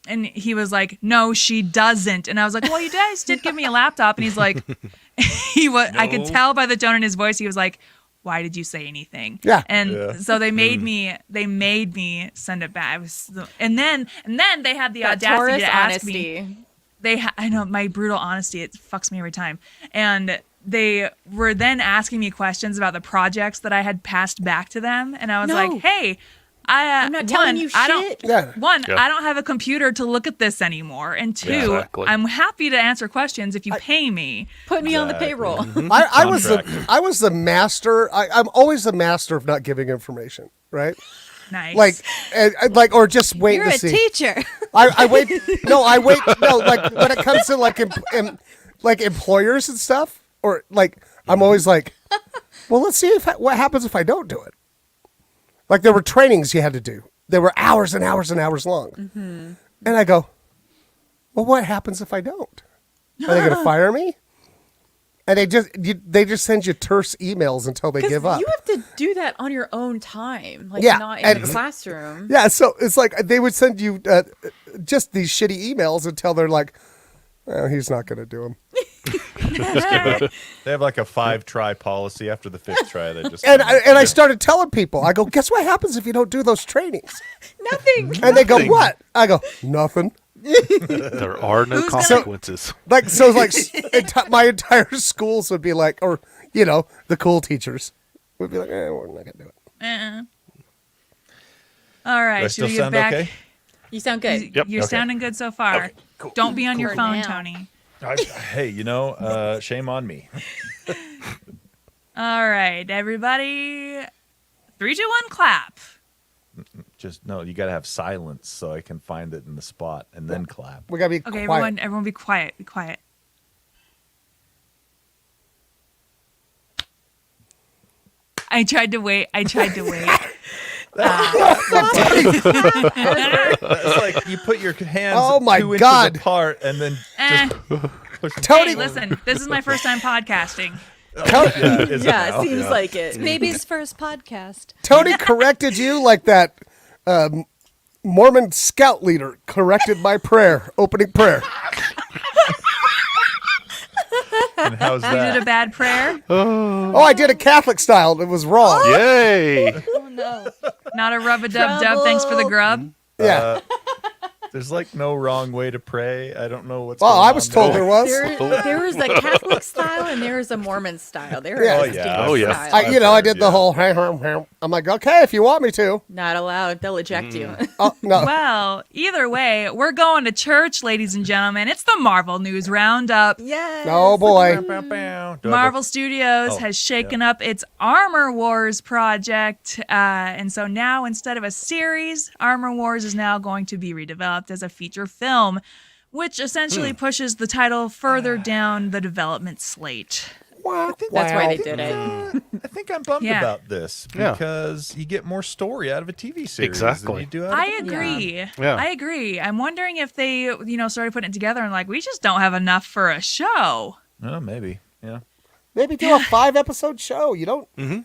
And he was like, "No, she doesn't." And I was like, "Well, you guys did give me a laptop." And he's like, I could tell by the tone in his voice, he was like, "Why did you say anything?" Yeah. And so they made me send it back. And then they had the That audacity Taurus to ask me. honesty. I know my brutal honesty. It fucks me every time. And they were then asking me questions about the projects that I had passed back to them, and I was No. like, "Hey, I'm not telling you shit. Yeah. I don't have a computer to look at this anymore, and 2, Exactly. I'm happy to answer questions if you pay me." Put me on the Exactly. payroll. I was Contract. the master. I'm always the master of not giving information, right? Nice. Like, or just wait You're to a see. teacher. I wait. No, I wait. No, like when it comes to like like employers and stuff, or like I'm always like, well, let's see what happens if I don't do it. Like there were trainings you had to do. They were hours and hours and hours long, and I go, well, what happens if I don't? Are they going to fire me? And they just send you terse emails until they give up. You have to do that on your own time, like Yeah, not in and- the classroom. Yeah, so it's like they would send you just these shitty emails until they're like, oh, he's not going to do them. They have like a 5-try policy. After the 5th try, they just And I started telling people, I go, guess what happens if you don't do those trainings? Nothing. And they go, what? I go, nothing. There are no Who's gonna- consequences. Like so, like my entire schools would be like, or the cool teachers would be like, we're not gonna do it. All Do I right, still should we get sound back? okay? You sound good. Yep. You're Okay. sounding good so far. Okay, cool. Don't be on your For phone, now. Tony. Hey, shame on me. All right, everybody. 3, 2, 1, clap. Just no, you got to have silence so I can find it in the spot and then clap. We gotta be Okay, quiet. everyone be quiet. Be quiet. I tried to wait. That's like you put your hands Oh my 2 inches God. apart and then Eh. just push. Tony, Hey, listen, this is my first time podcasting. Yeah, is it Yeah, now? it seems like it. Baby's first podcast. Tony corrected you like that Mormon scout leader corrected my prayer, opening prayer. And how's You did a that? bad prayer. Oh, I did a Catholic style. It was wrong. Yay! Oh no. Not a rub-a-dub-dub. Thanks for the grub. Yeah. There's like no wrong way to pray. I don't know what's. Well, going I on was told there was. There was a Catholic style and there was a Mormon style. There Yeah. are Oh, distinct yeah. Oh, yeah. styles. I did the Yeah. whole. I'm like, okay, if you want me to. Not allowed. They'll eject you. Oh no. Well, either way, we're going to church, ladies and gentlemen. It's the Marvel News Roundup. Yes. Oh boy. Do I have Marvel Studios Oh, has shaken up its Armor Wars project. And so now, instead of a series, Armor Wars is now going to be redeveloped as a feature film, which essentially pushes the title further down the development slate. I think That's why they did it. I think I'm bummed Yeah. about this Yeah. because you get more story out of a TV series Exactly. than you do out of I a agree. Yeah. I agree. I'm wondering if they, started putting it together and like, we just don't have enough for a show. Oh, maybe. Yeah. Maybe do a 5-episode show. You don't. Mm-hmm.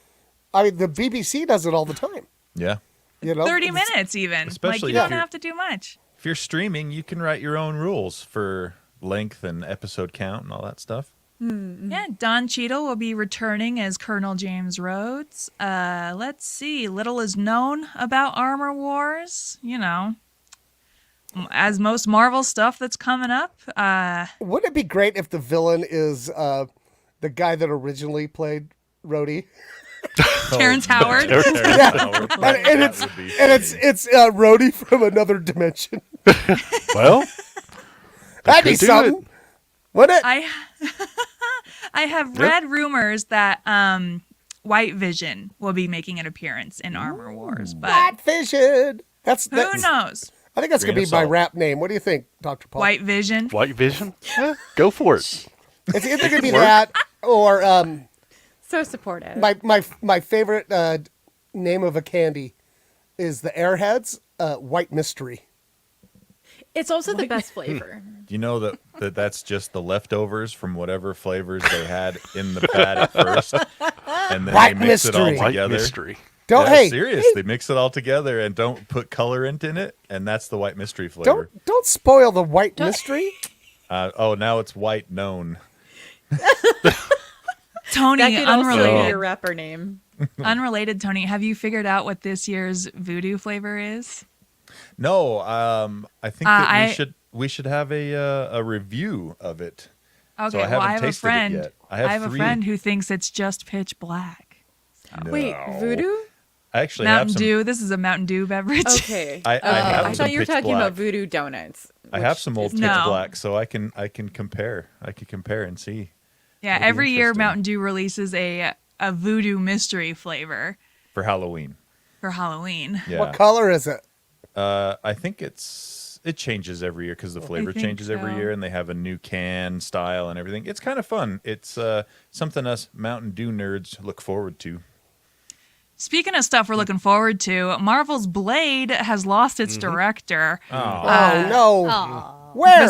I mean, the BBC does it all the time. Yeah. You know, 30 minutes even. Especially like, you if don't you're- have to do much. If you're streaming, you can write your own rules for length and episode count and all that stuff. Yeah, Don Cheadle will be returning as Colonel James Rhodes. Let's see. Little is known about Armor Wars. As most Marvel stuff that's coming up. Wouldn't it be great if the villain is the guy that originally played Rhodey? Terrence Howard. Terrence Howard. And That it's would be it's Rhodey from another dimension. Well, That'd be could do something, it. wouldn't it? I have read rumors that White Vision will be making an appearance in Armor Wars, but White Vision. That's who knows? I think that's gonna Grain be of my salt. rap name. What do you think, Dr. Paul? White Vision. White Vision? Yeah, go for it. It's either gonna be that or So supportive. my favorite name of a candy is the Airheads White Mystery. It's also the best flavor. You know that's just the leftovers from whatever flavors they had in the pad at first, and then White they mix it all mystery. White together. mystery. Don't Yeah, hey, serious. They mix it all together and don't put colorant in it, and that's the white mystery flavor. don't spoil the White Mystery. Now it's white known. Tony, That could also be unrelated. your rapper name. Unrelated, Tony. Have you figured out what this year's voodoo flavor is? No, I think that I- we should have a review of it. Okay, So I well, haven't I have a tasted it friend. yet. I have a three. friend who thinks it's just pitch black. Wait, voodoo? I actually Mountain have some. Dew. This is a Mountain Dew beverage. Okay. I have I some thought you were pitch talking black. about voodoo donuts. I have some old which pitch No. black, so I can compare. I can compare and see. Yeah, That'll be every year interesting. Mountain Dew releases a voodoo mystery flavor For Halloween. for Halloween. Yeah. What color is it? I think it changes every year because the flavor think changes every so. year, and they have a new can style and everything. It's kind of fun. It's something us Mountain Dew nerds look forward to. Speaking of stuff we're looking forward to, Marvel's Blade has lost its director. Oh no! Where?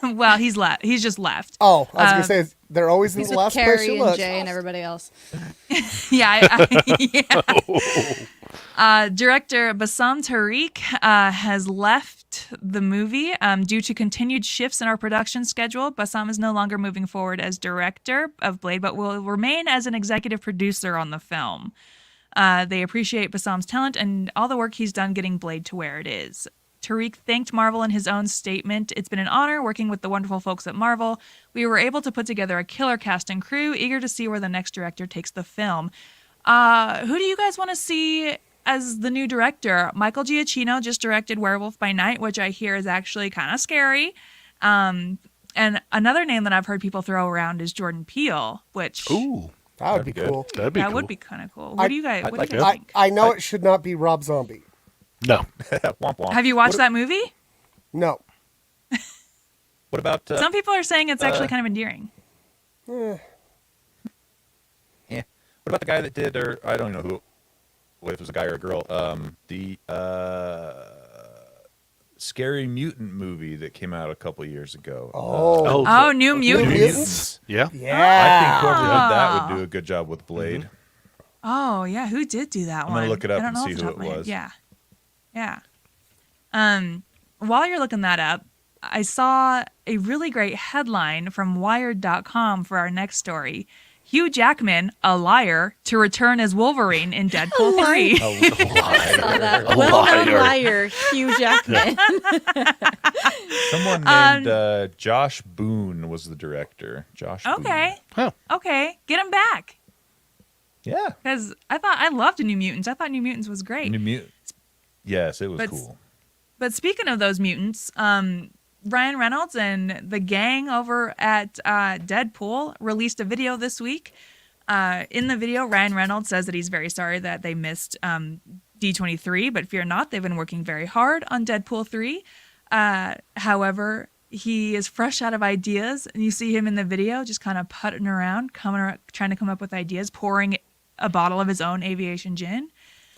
Well, he's left. He's just left. Oh, I was gonna say they're always in He's the with last place Carrie you and look. Jay and everybody else. Yeah. Director Bassam Tariq has left the movie due to continued shifts in our production schedule. Bassam is no longer moving forward as director of Blade, but will remain as an executive producer on the film. They appreciate Bassam's talent and all the work he's done getting Blade to where it is. Tariq thanked Marvel in his own statement. It's been an honor working with the wonderful folks at Marvel. We were able to put together a killer cast and crew, eager to see where the next director takes the film. Who do you guys want to see as the new director? Michael Giacchino just directed Werewolf by Night, which I hear is actually kind of scary. And another name that I've heard people throw around is Jordan Peele, which Ooh, That would be That'd be cool. that'd be that cool. would be kind of cool. What do you guys? I'd What like do you guys it. think? I know it should not be Rob Zombie. No. Womp womp. Have you watched that movie? No. What about? Some people are saying it's actually kind of endearing. Yeah. What about the guy that did, or I don't know who, what if it was a guy or a girl? Scary Mutant movie that came out a couple years ago. Oh, New Mutants. Mutants? I Yeah. think whoever did that would do a good job with Blade. Oh, yeah. Who did do that I'm one? gonna look it up I don't and know see off the who top of it my head. was. Yeah. Yeah. While you're looking that up, I saw a really great headline from Wired.com for our next story. Hugh Jackman, a liar, to return as Wolverine in Deadpool 3. Well-known liar, Hugh Jackman. Someone named Josh Boone was the director. Josh Boone. Okay. Oh. Okay. Get him back. Yeah. Because I loved New Mutants. I thought New Mutants was great. New Mutants. Yes, it was But- cool. But speaking of those mutants, Ryan Reynolds and the gang over at Deadpool released a video this week. In the video, Ryan Reynolds says that he's very sorry that they missed D23, but fear not, they've been working very hard on Deadpool 3. However, he is fresh out of ideas, and you see him in the video just kind of putting around, trying to come up with ideas, pouring a bottle of his own aviation gin.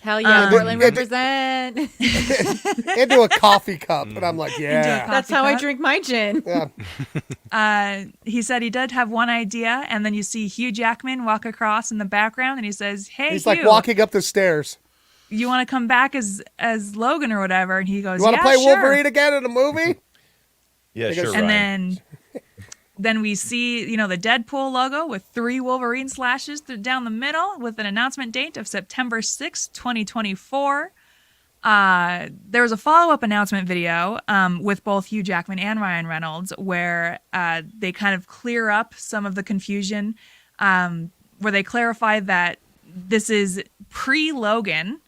Hell yeah, Portland it- represent. Into a coffee cup. And I'm like, yeah. That's how I drink my gin. Yeah. He said he did have one idea, and then you see Hugh Jackman walk across in the background, and he says, "Hey, He's Hugh, like walking up the stairs. you want to come back as Logan or whatever?" And he goes, You want to "Yeah, play sure." Wolverine again in a movie? Yeah, Because- sure, And Ryan. then we see, the Deadpool logo with 3 Wolverine slashes down the middle with an announcement date of September 6th, 2024. There was a follow-up announcement video with both Hugh Jackman and Ryan Reynolds where they kind of clear up some of the confusion, where they clarify that this is pre-Logan.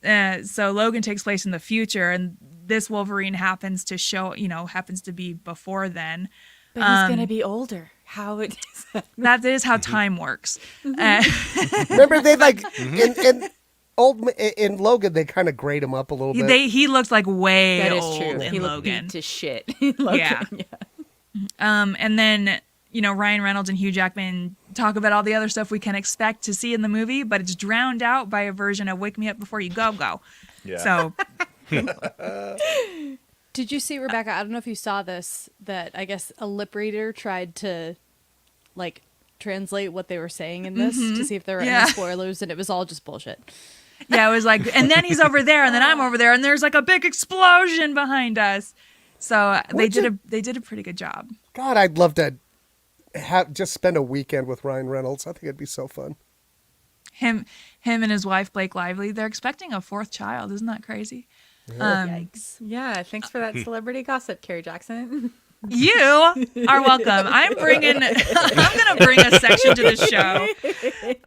So Logan takes place in the future, and this Wolverine happens to be before then. But he's going to be older. How it is. That is how time works. Remember, they in Logan, they kind of grade him up a little bit. He looks like way That is old true. in He looked Logan. beat to shit. in Logan. Yeah. And then, Ryan Reynolds and Hugh Jackman talk about all the other stuff we can expect to see in the movie, but it's drowned out by a version of Wake Me Up Before You Go. Yeah. So, Did you see, Rebecca? I don't know if you saw this, that I guess a lip reader tried to translate what they were saying in this to see if there were Yeah. any spoilers, and it was all just bullshit. yeah, it was like, and then he's over there, and then I'm over there, and there's like a big explosion behind us. So they did a pretty good job. God, I'd love to just spend a weekend with Ryan Reynolds. I think it'd be so fun. Him and his wife Blake Lively, they're expecting a 4th child. Isn't that crazy? Yikes. Yeah, thanks for that celebrity gossip, Carrie Jackson. You are welcome. I'm going to bring a section to the show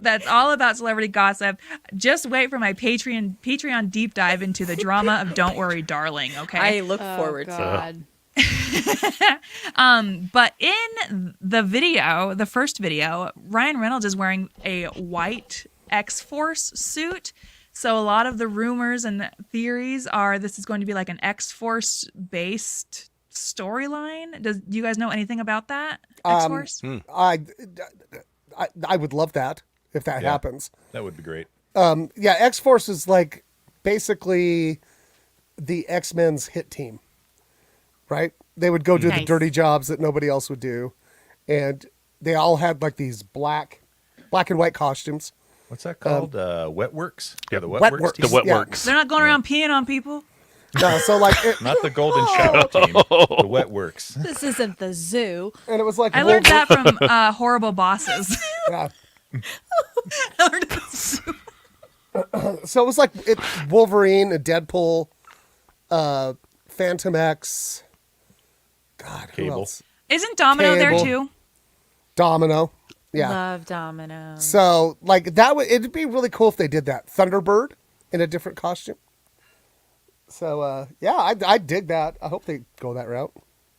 that's all about celebrity gossip. Just wait for my Patreon deep dive into the drama of Don't Worry, Darling, okay? I look forward to God. But in the video, the first video, Ryan Reynolds is wearing a white X-Force suit. So a lot of the rumors and the theories are this is going to be like an X-Force based storyline. Do you guys know anything about that? X-Force? I would love that if that Yeah. happens. That would be great. Yeah, X-Force is like basically the X-Men's hit team, right? They would go do the Nice. dirty jobs that nobody else would do. And they all had like these black and white costumes. What's that called? Wetworks? Yeah, the Wetworks. Wetworks. The team? Wet Yeah. Works. They're not going around peeing on people. No, so like, Not the Golden Shower team. The Wetworks. This isn't the zoo. and it was like I learned that from Horrible Bosses. Yeah. I learned that. So it was like Wolverine, Deadpool, Phantom X. God, who Cable. else? Isn't Domino there Cable. too? Domino. Yeah. Love Domino. So like that would it'd be really cool if they did that. Thunderbird in a different costume. So yeah, I dig that. I hope they go that route.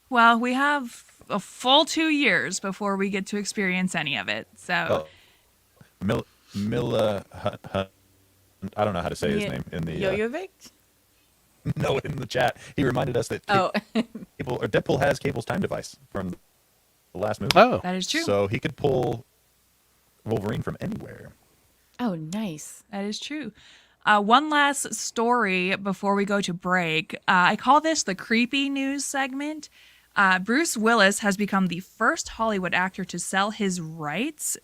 Well, we have a full 2 years before we get to experience any of it. So Mila Hunt. I don't know how to say his name in the Yo-Yovic? no, in the chat. He reminded us that Deadpool has Cable's time device from the last movie. Oh. that is true. So he could pull Wolverine from anywhere. Oh, nice. That is true. One last story before we go to break. I call this the creepy news segment. Bruce Willis has become the first Hollywood actor to sell his rights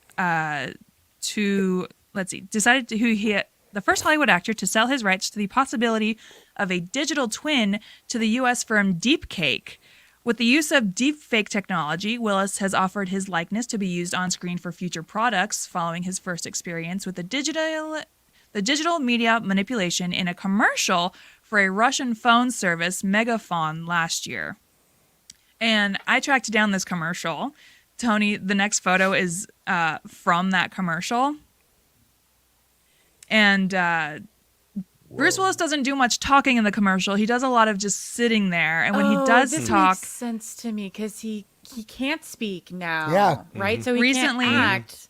the first Hollywood actor to sell his rights to the possibility of a digital twin to the U.S. firm Deepcake. With the use of deepfake technology, Willis has offered his likeness to be used on screen for future products following his first experience with the digital media manipulation in a commercial for a Russian phone service, Megaphone, last year. And I tracked down this commercial. Tony, the next photo is from that commercial. And Bruce Willis doesn't do much talking in the commercial. He does a lot of just sitting there. And when he does this talk, makes sense to me because he can't speak now. Yeah. Right. So he can't act.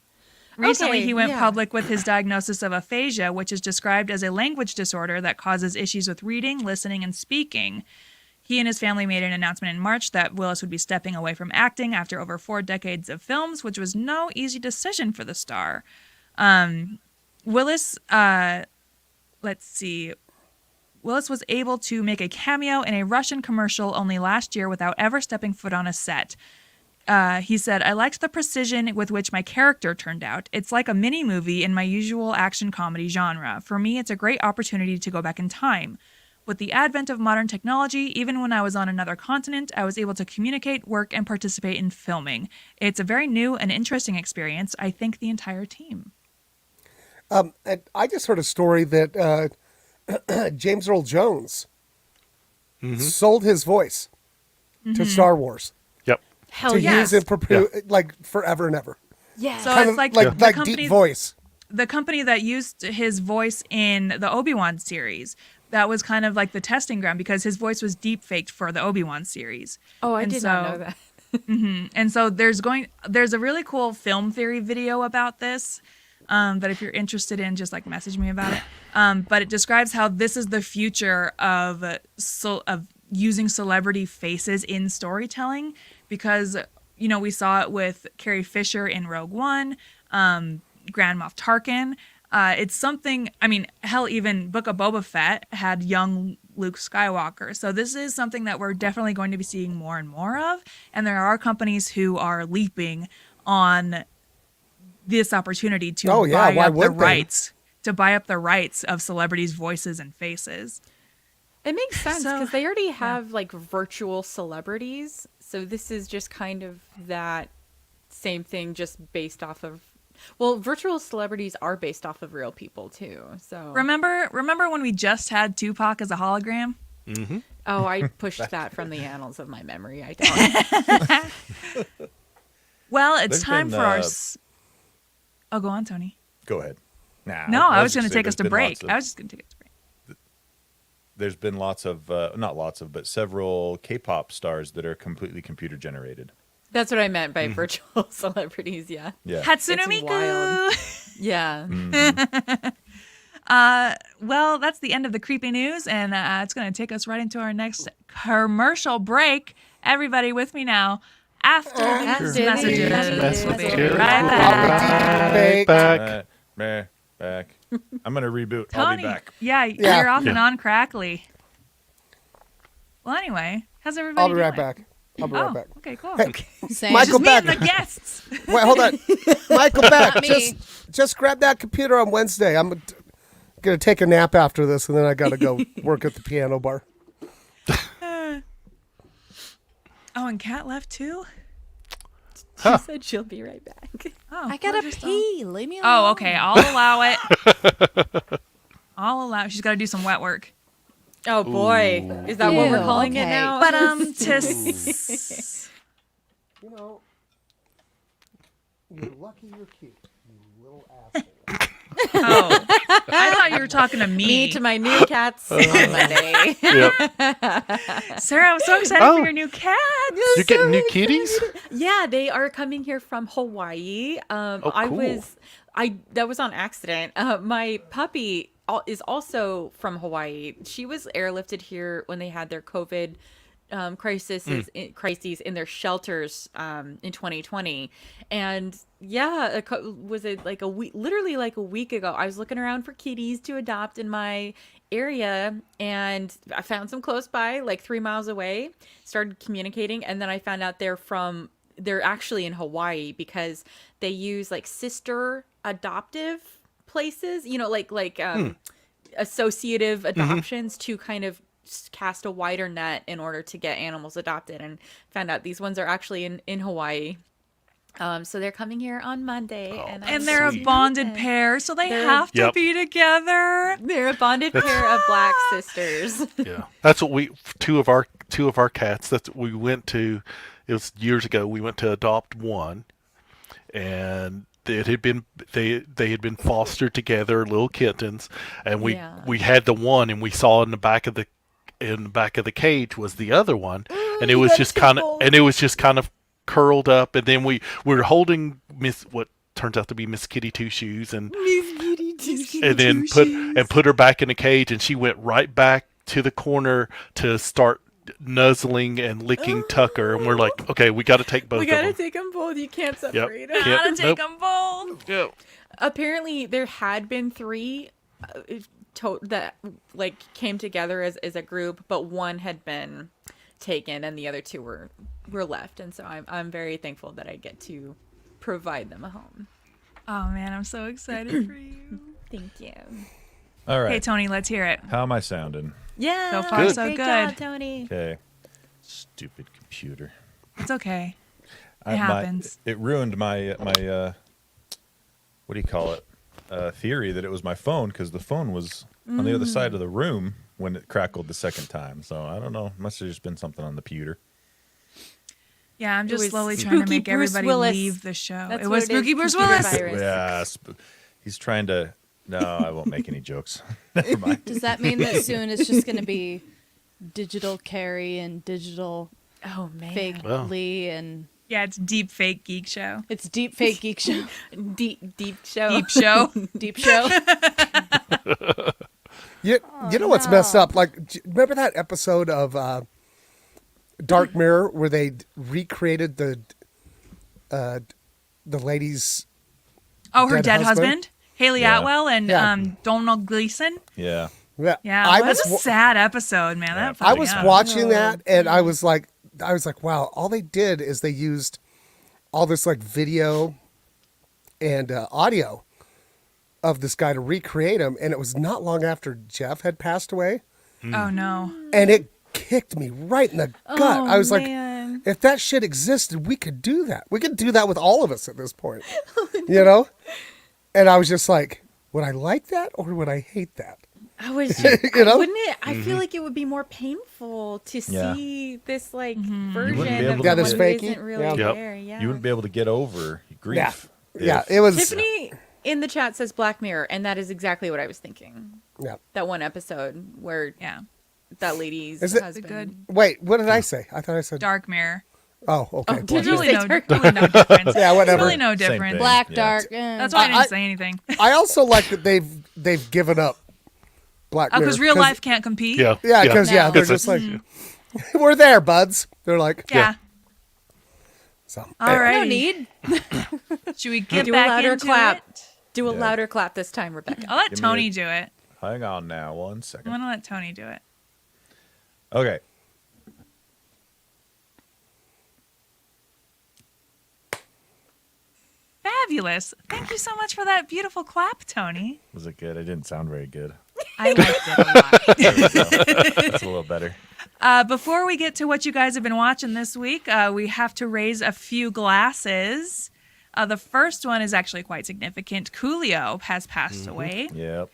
Recently, Okay, he went yeah. public with his diagnosis of aphasia, which is described as a language disorder that causes issues with reading, listening, and speaking. He and his family made an announcement in March that Willis would be stepping away from acting after over 4 decades of films, which was no easy decision for the star. Willis was able to make a cameo in a Russian commercial only last year without ever stepping foot on a set. He said, "I liked the precision with which my character turned out. It's like a mini movie in my usual action comedy genre. For me, it's a great opportunity to go back in time. With the advent of modern technology, even when I was on another continent, I was able to communicate, work, and participate in filming. It's a very new and interesting experience. I thank the entire team." And I just heard a story that James Earl Jones sold his voice to Star Wars Yep. Hell to yes. use it like forever and ever. Yes. So Kind it's of like the like company, deep voice. the company that used his voice in the Obi-Wan series. That was kind of like the testing ground because his voice was deep faked for the Obi-Wan series. Oh, I And did not know that. And so there's a really cool film theory video about this that if you're interested in, just like message me about it. But it describes how this is the future of using celebrity faces in storytelling because, you know, we saw it with Carrie Fisher in Rogue One, Grand Moff Tarkin. It's something, I mean, hell, even Book of Boba Fett had young Luke Skywalker. So this is something that we're definitely going to be seeing more and more of. And there are companies who are leaping on this opportunity to why buy up the wouldn't they? rights, to buy up the rights of celebrities' voices and faces. It makes sense So, because they already have like virtual celebrities. So this is just kind of that same thing, just based off of. Well, virtual celebrities are based off of real people too. So Remember when we just had Tupac as a hologram? oh, I pushed that from the annals of my memory. I don't. Well, it's There's time been, for our. Oh, go on, Tony. Go ahead. Nah, No, I was just going to say take us to there's been break. lots of- I was just going to take us to break. There's been lots of, not lots of, but several K-pop stars that are completely computer generated. That's what I meant by virtual celebrities. Yeah. Yeah. Hatsune It's Miku. wild. Yeah. Well, that's the end of the creepy news, and it's going to take us right into our next commercial break. Everybody with me now. After these messages, we'll be right back. Back. Back. I'm going to reboot. I'll Tony, be back. yeah, Yeah. you're off and Yeah. on crackly. Well, anyway, how's everybody I'll be right doing? back. I'll be Oh, right back. okay, cool. Same. Michael Just me and Beck. the guests. Wait, hold on. Michael Beck, Not me. just grab that computer on Wednesday. I'm going to take a nap after this, and then I got to go work at the piano bar. Oh, and Kat left too? She said she'll be right back. Oh, I gotta we're just pee. Leave me alone. Oh, okay. I'll allow it. I'll allow it. She's got to do some wet work. Oh boy, is that what we're Ew, calling it okay. now? But You know, you're lucky you're cute, you little asshole. oh, I thought you were talking to me. Me to my new cats on Monday. Yep. Sarah, I'm so excited for your new cat. You're getting new kitties? Yeah, they are coming here from Hawaii. Cool. That was on accident. My puppy is also from Hawaii. She was airlifted here when they had their COVID crises in their shelters in 2020. And yeah, was it like literally like a week ago, I was looking around for kitties to adopt in my area, and I found some close by, like 3 miles away, started communicating, and then I found out they're actually in Hawaii, because they use like sister adoptive places, like associative adoptions to kind of cast a wider net in order to get animals adopted, and found out these ones are actually in Hawaii. So they're coming here on Monday, and they're a bonded pair, so they have to be together. They're a bonded pair of black sisters. Yeah, that's what two of our cats. That's what we went to. It was years ago. We went to adopt one, and they had been fostered together, little kittens, and we had the one, and we saw in the back of the cage was the other one, and it was just kind of curled up, and then we were holding what turns out to be Miss Kitty Two Shoes, and then put her back in the cage, and she went right back to the corner to start nuzzling and licking Tucker, and we're like, okay, we got to take both. We got to take them both. You can't separate them. Gotta take them both. Yep. Apparently, there had been 3 that like came together as a group, but one had been taken, and the other 2 were left. And so I'm very thankful that I get to provide them a home. Oh man, I'm so excited for you. Thank you. All right. Hey Tony, let's hear it. How am I sounding? Yeah. So far, so Great good. job, Tony. Okay. Stupid computer. It's okay. It happens. It ruined my what do you call it? Theory that it was my phone, because the phone was on the other side of the room when it crackled the second time. So I don't know. Must have just been something on the computer. Yeah, I'm just was slowly trying to Spooky make Bruce everybody Willis. leave the show. That's It what was it is, Spooky Bruce computer Willis. virus. Yeah, he's trying to. No, I won't make any jokes. Never mind. Does that mean that soon it's just going to be digital Carrie and digital Oh man. fake Wow. Lee, and Yeah, it's deep fake geek show. it's deep fake geek show? Deep show. Deep show. Deep show. You know what's messed up? Like, remember that episode of Dark Mirror where they recreated the lady's Oh, her dead Dead husband? husband? Haley Yeah. Atwell and Yeah. Donald Gleason. Yeah. Yeah, I that's a was sad episode, man. That I fucking was up. watching that, and I was like, wow, all they did is they used all this like video and audio of this guy to recreate him, and it was not long after Jeff had passed away, Oh no. and it kicked me right in the gut. I was man. like, if that shit existed, we could do that. We could do that with all of us at this point, you know? And I was just like, would I like that or would I hate that? I was, You know? wouldn't it? I feel like it would be more painful to Yeah. see this like wouldn't version be of able the to one do who it. isn't really Yep. there. Yeah. You wouldn't be able to get over grief. Yeah. if- Yeah, it was. Tiffany in the chat says Black Mirror, and that is exactly what I was thinking. Yeah. That one episode where Yeah. that lady's Is it- husband. Good. Wait, what did I say? I thought I said. Dark Mirror. Oh, okay. did There's you really say no, dark? really no difference. Yeah, whatever. There's really no Same difference. thing. Black, Yeah. dark. That's why I didn't say anything. I also like that they've given up Black Oh, Mirror. because real life can't compete? Yeah. Yeah, because No. they're It's just a- like, we're there, buds. They're like, Yeah. so. All right. No need. Should we get Do a back louder into clap. it? Do a Yeah. louder clap this time, Rebecca. I'll let Give me Tony a- do it. Hang on now, 1 I'm second. going to let Tony do it. Okay. Fabulous. Thank you so much for that beautiful clap, Tony. Was it good? I didn't sound very good. I liked it a lot. That's a little better. Before we get to what you guys have been watching this week, we have to raise a few glasses. The first one is actually quite significant. Coolio has passed away. Yep.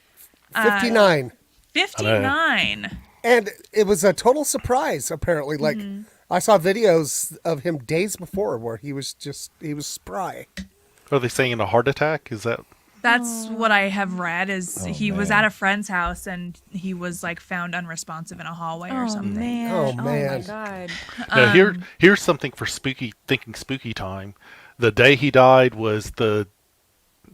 59. 59. And it was a total surprise, apparently. Like, I saw videos of him days before where he was spry. Are they saying a heart attack? Is that? That's what I have read is Oh, he was man. at a friend's house and he was like found unresponsive in a hallway or something. Oh, Oh man. my god. Now, here's something for spooky time. The day he died was the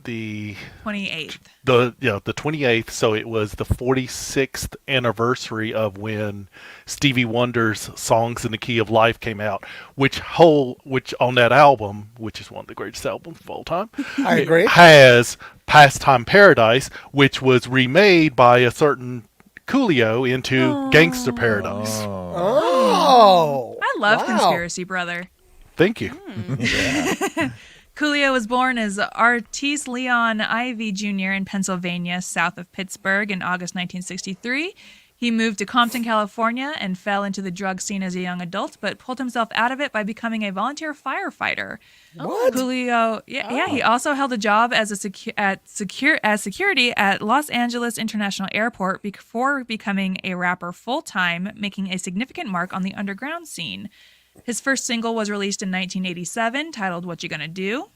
the 28th. the 28th, so it was the 46th anniversary of when Stevie Wonder's Songs in the Key of Life came out, which on that album, which is one of the greatest albums of all time, I agree. has Pastime Paradise, which was remade by a certain Coolio into Gangster Paradise. Oh, I love wow. Conspiracy Brother. Thank you. Coolio was born as Artis Leon Ivy Jr. in Pennsylvania, south of Pittsburgh, in August 1963. He moved to Compton, California, and fell into the drug scene as a young adult, but pulled himself out of it by becoming a volunteer firefighter. What? Coolio, he also held a job as security at Los Angeles International Airport before becoming a rapper full-time, making a significant mark on the underground scene. His first single was released in 1987, titled What You Gonna Do?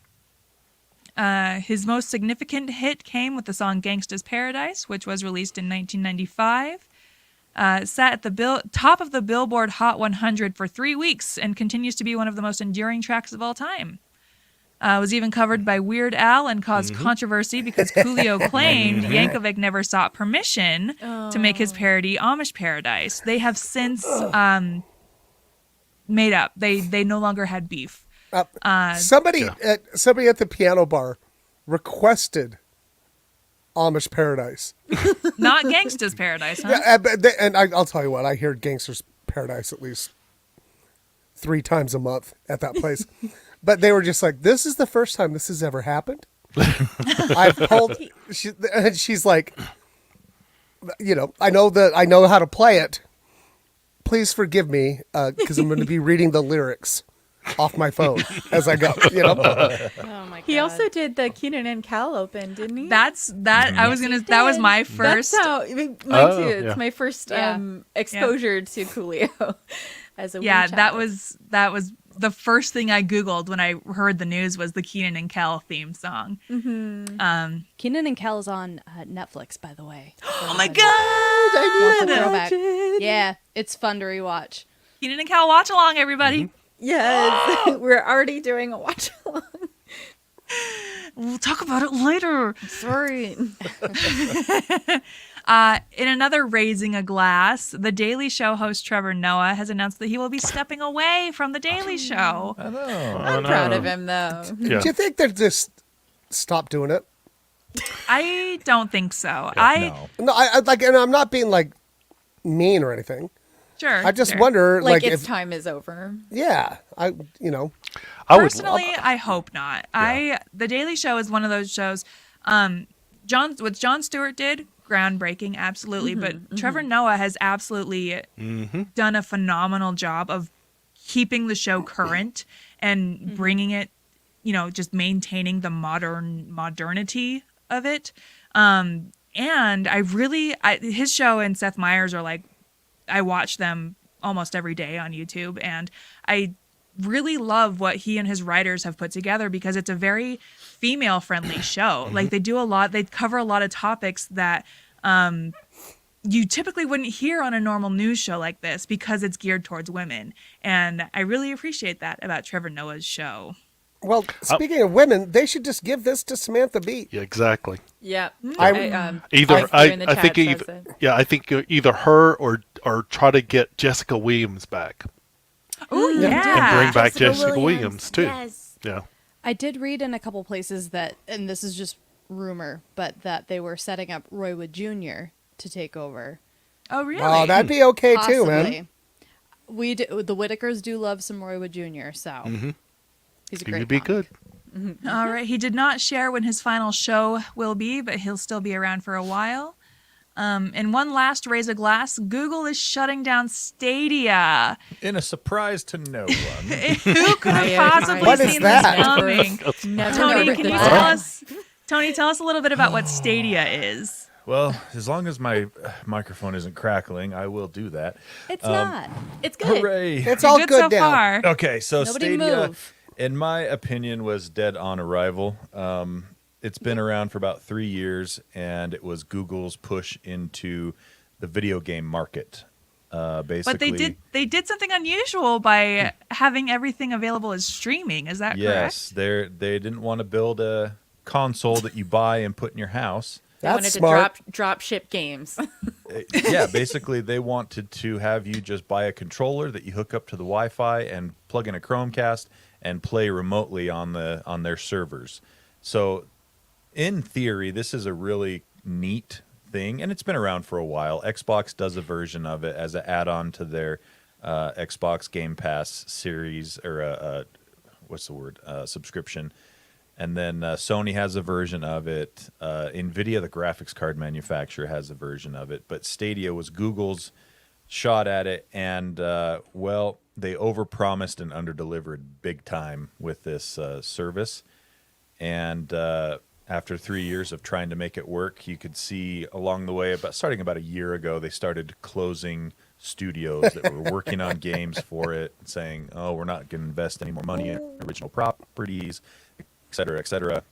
His most significant hit came with the song Gangsta's Paradise, which was released in 1995. Sat at the top of the Billboard Hot 100 for 3 weeks and continues to be one of the most enduring tracks of all time. Was even covered by Weird Al and caused controversy because Coolio claimed Yankovic never sought permission to make his parody Amish Paradise. They have since made up. They no longer had beef. Somebody at the piano bar requested Amish Paradise. Not Gangsta's Paradise, huh? And I'll tell you what, I hear Gangster's Paradise at least 3 times a month at that place. But they were just like, this is the first time this has ever happened. I've told, she's like, I know how to play it. Please forgive me, because I'm going to be reading the lyrics off my phone as I go. Oh my god. He also did the Keenan and Cal Open, didn't he? That was my first. That's how mine too. Yeah. It's my first exposure to Coolio as a wee Yeah, child. that was the first thing I Googled when I heard the news was the Keenan and Kel theme song. Keenan and Kel is on Netflix, by the way. Oh my god! Throwback. Yeah, it's fun to rewatch. Keenan and Kel watch along, everybody. Yes, we're already doing a watch along. We'll talk about it later. Sorry. In another raising a glass, The Daily Show host Trevor Noah has announced that he will be stepping away from The Daily Show. I know. I'm proud of him, though. Yeah. Do you think they're just stop doing it? I don't think so. No. No, I like, and I'm not being like mean or anything. Sure. I just sure. wonder, Like, like, its if time is over. yeah, I would. Personally, I hope not. The Daily Show is one of those shows. What Jon Stewart did, groundbreaking, absolutely. But Trevor Noah has absolutely done a phenomenal job of keeping the show current and bringing it, just maintaining the modernity of it. And his show and Seth Meyers are like, I watch them almost every day on YouTube, and I really love what he and his writers have put together because it's a very female-friendly show. Like, they cover a lot of topics that you typically wouldn't hear on a normal news show like this because it's geared towards women. And I really appreciate that about Trevor Noah's show. well, speaking of women, they should just give this to Samantha Bee. Yeah, exactly. Yeah. I think either her or try to get Jessica Williams back Oh, and yeah. bring back Jessica Williams too. Yes. Yeah. I did read in a couple places that, and this is just rumor, but that they were setting up Roy Wood Jr. to take over. Oh, really? Oh, that'd be okay too, man. Possibly. The Whitakers do love some Roy Wood Jr., so he's a He great would be punk. good. All right. He did not share when his final show will be, but he'll still be around for a while. And one last raise a glass. Google is shutting down Stadia. In a surprise to no one. Who could have possibly What is seen that? this coming? Never Tony, heard can of you this. tell us a little bit about what Stadia is? Well, as long as my microphone isn't crackling, I will do that. It's not. It's good. Hooray. It's all Good good so now. far. Okay, so Nobody Stadia, move. in my opinion, was dead on arrival. It's been around for about 3 years, and it was Google's push into the video game market. Basically, But they did something unusual by having everything available as streaming. Is that correct? yes, they didn't want to build a console that you buy and put in your house. They That's wanted smart. to drop ship games. Yeah, basically they wanted to have you just buy a controller that you hook up to the Wi-Fi and plug in a Chromecast and play remotely on their servers. So in theory, this is a really neat thing, and it's been around for a while. Xbox does a version of it as an add-on to their Xbox Game Pass series, or what's the word? Subscription. And then Sony has a version of it. NVIDIA, the graphics card manufacturer, has a version of it. But Stadia was Google's shot at it, and well, they overpromised and underdelivered big time with this service. And after 3 years of trying to make it work, you could see along the way, starting about a year ago, they started closing studios that were working on games for it, saying, "Oh, we're not going to invest any more money in original properties, et cetera, et cetera."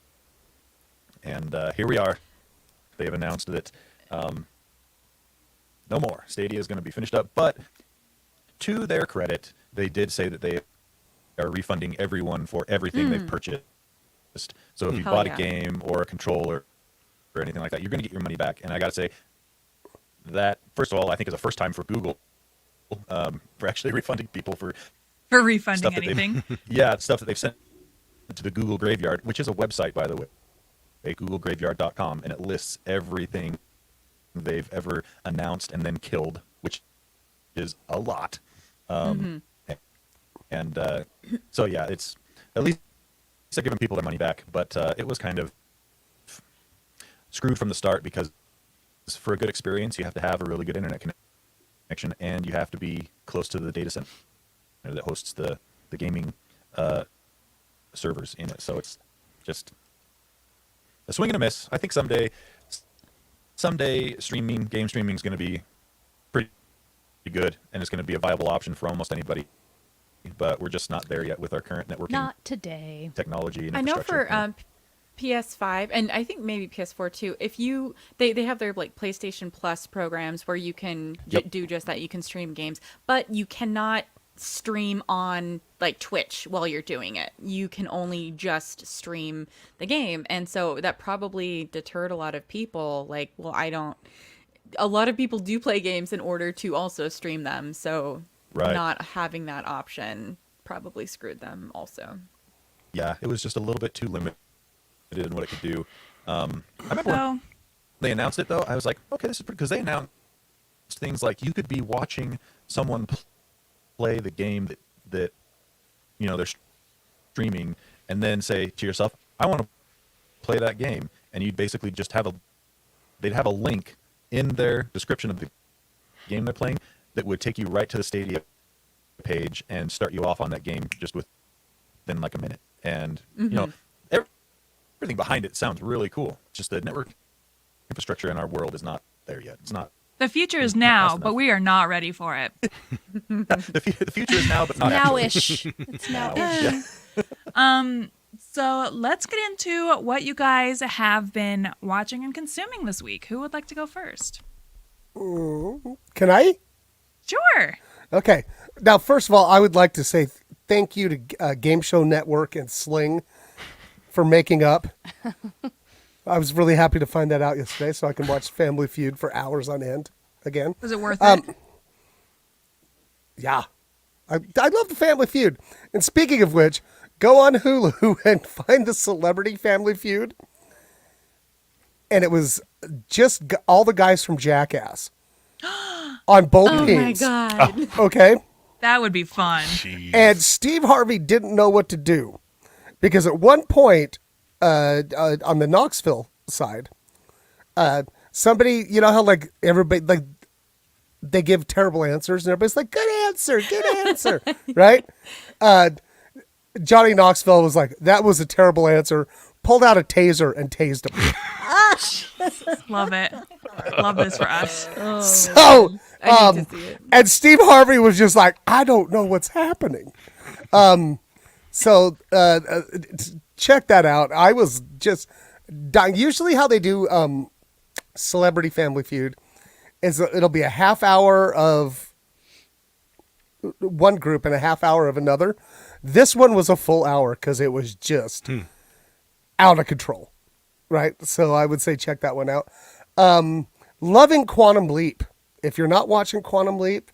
And here we are. They have announced that no more. Stadia is going to be finished up, but to their credit, they did say that they are refunding everyone for everything they've purchased. So if you Hell bought yeah. a game or a controller or anything like that, you're going to get your money back. And I got to say that, first of all, I think is the first time for Google for actually refunding people for refunding stuff that anything. stuff that they've sent to the Google Graveyard, which is a website, by the way, googlegraveyard.com, and it lists everything they've ever announced and then killed, which is a lot. And so, yeah, it's at least they're giving people their money back, but it was kind of screwed from the start, because for a good experience, you have to have a really good internet connection, and you have to be close to the data center that hosts the gaming servers in it. So it's just a swing and a miss. I think someday game streaming is going to be pretty good, and it's going to be a viable option for almost anybody. But we're just not there yet with our current networking Not today. technology and I know infrastructure. for PS5 and I think maybe PS4 too. If they have their like PlayStation Plus programs where you can do just that. You can stream games, but you cannot stream on like Twitch while you're doing it. You can only just stream the game, and so that probably deterred a lot of people. Like, well, a lot of people do play games in order to also stream them, so Right. not having that option probably screwed them also. Yeah, it was just a little bit too limited in what it could do. I remember when So, they announced it, though, I was like, okay, this is pretty, because they announced things like you could be watching someone play the game that they're streaming, and then say to yourself, I want to play that game, and you'd basically just they'd have a link in their description of the game they're playing that would take you right to the Stadia page and start you off on that game just within like a minute. And everything behind it sounds really cool. Just the network infrastructure in our world is not there yet. It's not. the future is Not now, fast but enough. we are not ready for it. The future is now, but not actually. Now-ish. It's now-ish. Yeah. So let's get into what you guys have been watching and consuming this week. Who would like to go first? Can I? Sure. Okay. Now, first of all, I would like to say thank you to Game Show Network and Sling for making up. I was really happy to find that out yesterday, so I can watch Family Feud for hours on end again. Was it worth it? Yeah. I love the Family Feud. And speaking of which, go on Hulu and find the Celebrity Family Feud. And it was just all the guys from Jackass on both Oh my teams. god. Okay. That would be fun. Jeez. And Steve Harvey didn't know what to do because at one point on the Knoxville side, somebody, you know how like everybody, like they give terrible answers and everybody's like, good answer, right? Johnny Knoxville was like, that was a terrible answer, pulled out a taser and tased him. Love it. Love this for us. So, I need to see it. and Steve Harvey was just like, I don't know what's happening. So check that out. I was just dying. Usually how they do Celebrity Family Feud is it'll be a half hour of one group and a half hour of another. This one was a full hour because it was just out of control. right? So I would say check that one out. Loving Quantum Leap. If you're not watching Quantum Leap,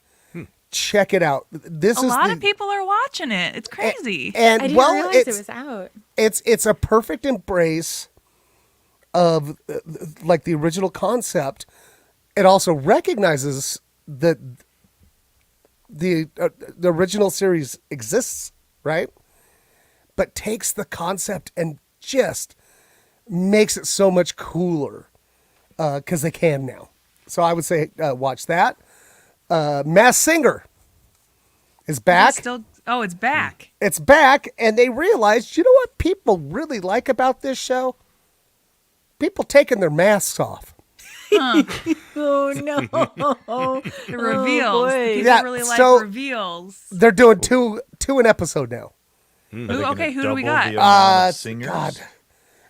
check it out. This A is lot of people are watching it. It's crazy. and I didn't well, realize it's it was out. it's a perfect embrace of like the original concept. It also recognizes that the original series exists, right? But takes the concept and just makes it so much cooler because they can now. So I would say watch that. Masked Singer is back. It's back. It's back, and they realized, you know what people really like about this show? People taking their masks off. Oh no! The reveals. boy. People Yeah, really like so- reveals. They're doing two an episode now. Are they gonna okay, who do we double got? the amount of singers? God.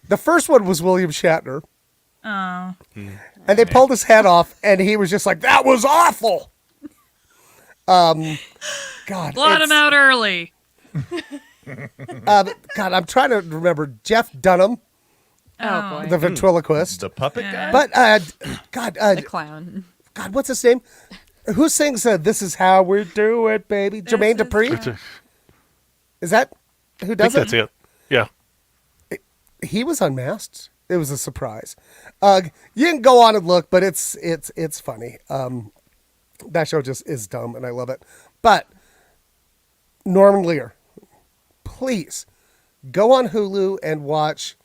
The first one was William Shatner, Oh. and they pulled his head off, and he was just like, "That was awful." God, Blot him out early. God, I'm trying to remember Jeff Dunham, Oh boy, the ventriloquist. The puppet guy? But God, the clown. God, what's his name? Who sings "This Is How We Do It, Baby"? Jermaine is Dupri. I Is that who think does that's it? it. Yeah. He was unmasked. It was a surprise. You can go on and look, but it's funny. That show just is dumb, and I love it. But Norman Lear, please go on Hulu and watch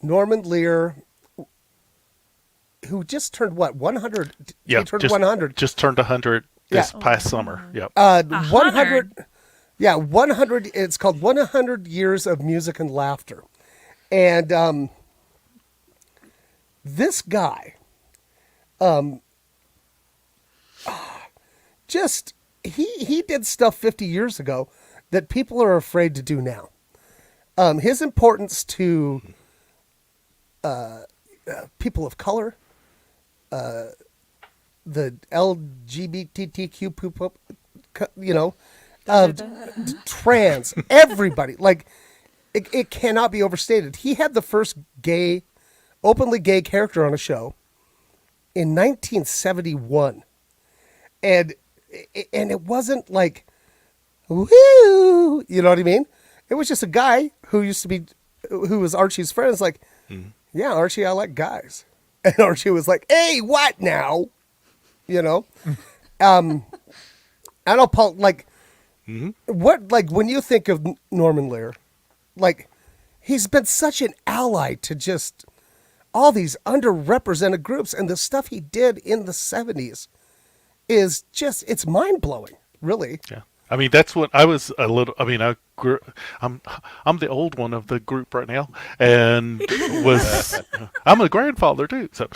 Norman Lear, who just turned 100. Yeah. He turned just, 100. Just turned 100 this Yeah. past summer. Yep. 100. Yeah, 100. It's called 100 Years of Music and Laughter, and this guy, just he did stuff 50 years ago that people are afraid to do now. His importance to people of color, the LGBTQ, trans, everybody, like it cannot be overstated. He had the first openly gay character on a show in 1971, and it wasn't like, woo, you know what I mean? It was just a guy who was Archie's friend. It's like, yeah, Archie, I like guys. And Archie was like, hey, what now? You know? I don't, Paul, like, what, like, when you think of Norman Lear, like, he's been such an ally to just all these underrepresented groups, and the stuff he did in the 70s is just, it's mind-blowing, really. Yeah. I mean, that's what I was a little. I mean, I'm the old one of the group right now, and I'm a grandfather too. So,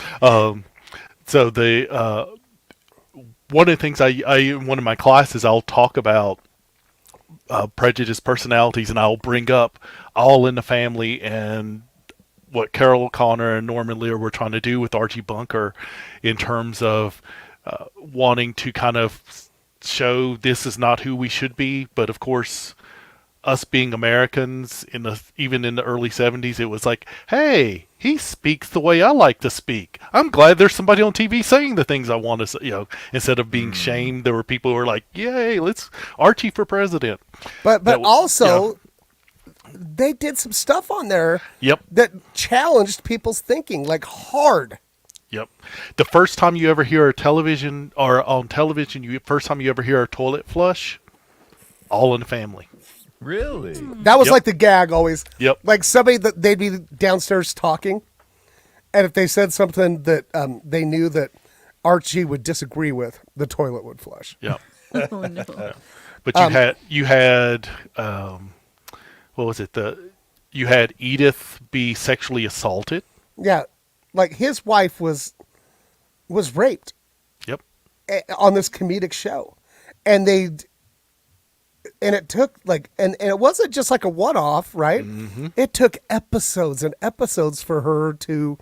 the one of the things I in one of my classes I'll talk about prejudiced personalities, and I'll bring up All in the Family and what Carol O'Connor and Norman Lear were trying to do with Archie Bunker in terms of wanting to kind of show this is not who we should be, but of course us being Americans even in the early 70s, it was like, hey, he speaks the way I like to speak. I'm glad there's somebody on TV saying the things I want to say, instead of being shamed. There were people who were like, yay, let's Archie for president. But also, they did some stuff on there that challenged people's thinking, like hard. Yep. The first time you ever hear on television, first time you ever hear a toilet flush, All in the Family. Really? That was like the gag always. Yep. Like somebody that they'd be downstairs talking, and if they said something that they knew that Archie would disagree with, the toilet would flush. Yep. Oh no! But you had what was it? You had Edith be sexually assaulted. Yeah, like his wife was raped Yep. on this comedic show, and it took like and it wasn't just like a one-off, right? Mm-hmm. It took episodes and episodes for her to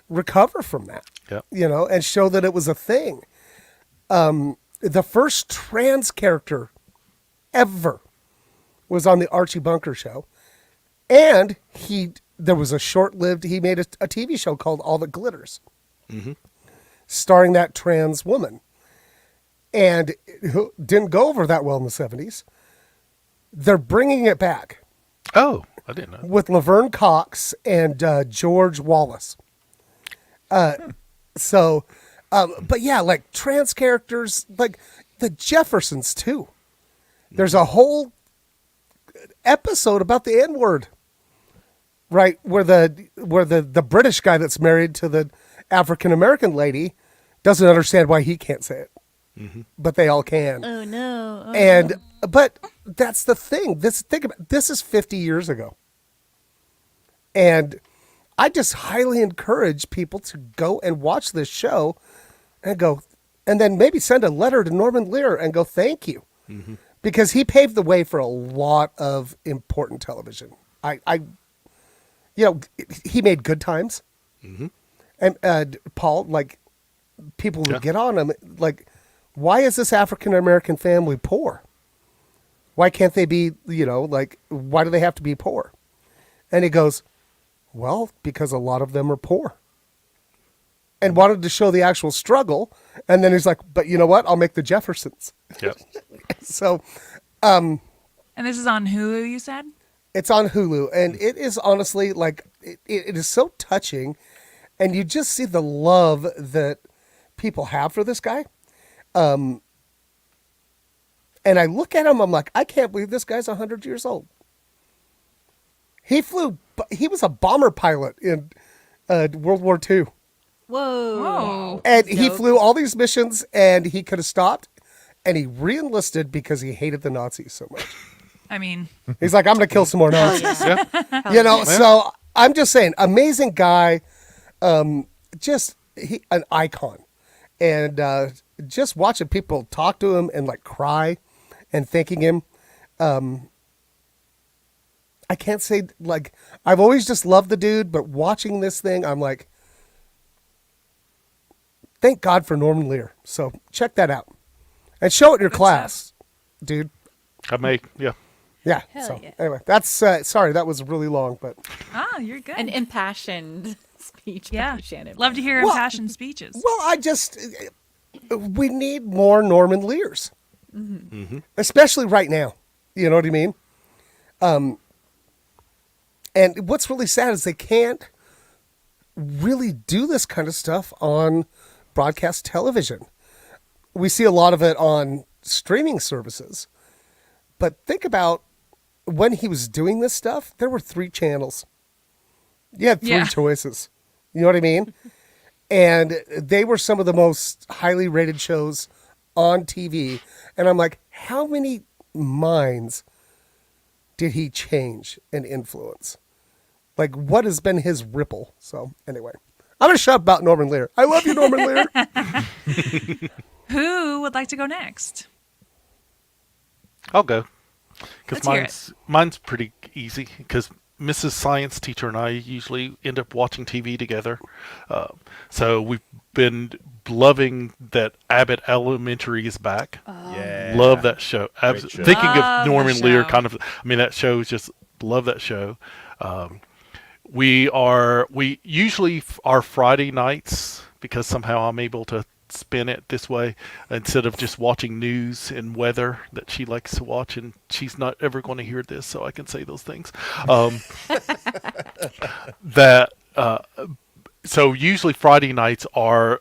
recover from that. Yep. And show that it was a thing. The first trans character ever was on the Archie Bunker show, and he there was a short-lived, he made a TV show called All That Glitters, starring that trans woman. And it didn't go over that well in the 70s. They're bringing it back Oh, I didn't know. with Laverne Cox and George Wallace. So, but yeah, like trans characters, like the Jeffersons too. There's a whole episode about the N-word, right? Where the British guy that's married to the African American lady doesn't understand why he can't say it, but they all can. Oh no. But that's the thing. Think about this is 50 years ago, and I just highly encourage people to go and watch this show, and then maybe send a letter to Norman Lear and go thank you, because he paved the way for a lot of important television. He made Good Times, and Paul, like people would get on him, like, why is this African American family poor? Why can't they be, why do they have to be poor? And he goes, well, because a lot of them are poor. And wanted to show the actual struggle. And then he's like, but you know what? I'll make the Jeffersons. Yep. So And this is on Hulu, you said? it's on Hulu. And it is honestly like, it is so touching. And you just see the love that people have for this guy. And I look at him, I'm like, I can't believe this guy's 100 years old. He was a bomber pilot in World War II. Whoa. And he flew all these missions, and he could have stopped, and he re-enlisted because he hated the Nazis so much. I mean, He's like, I'm going to kill some more Nazis. Yeah. So I'm just saying, amazing guy, an icon. And just watching people talk to him and like cry and thanking him. I can't say, like, I've always just loved the dude, but watching this thing, I'm like, thank God for Norman Lear. So check that out. And show it in your class, dude. Yeah. Yeah. Hell so yeah. anyway, that's, sorry, that was really long, but. you're good. An impassioned speech yeah. by Shannon. Love to hear Well- impassioned speeches. Well, we need more Norman Lears, especially right now. You know what I mean? And what's really sad is they can't really do this kind of stuff on broadcast television. We see a lot of it on streaming services. But think about when he was doing this stuff, there were 3 channels. You had 3 choices. You know what I mean? And they were some of the most highly rated shows on TV. And I'm like, how many minds did he change and influence? Like, what has been his ripple? So, anyway, I'm going to shut up about Norman Lear. I love you, Norman Lear. Who would like to go next? I'll go. Because Let's hear mine's pretty easy. Because Mrs. Science Teacher and I usually end up watching TV together. So we've been loving that Abbott Elementary is back. Yeah. Love that show. Great show. Thinking Love of the Norman Lear, show. kind of. I mean, that show is just love that show. We usually are Friday nights because somehow I'm able to spin it this way instead of just watching news and weather that she likes to watch, and she's not ever going to hear this, so I can say those things. So usually Friday nights are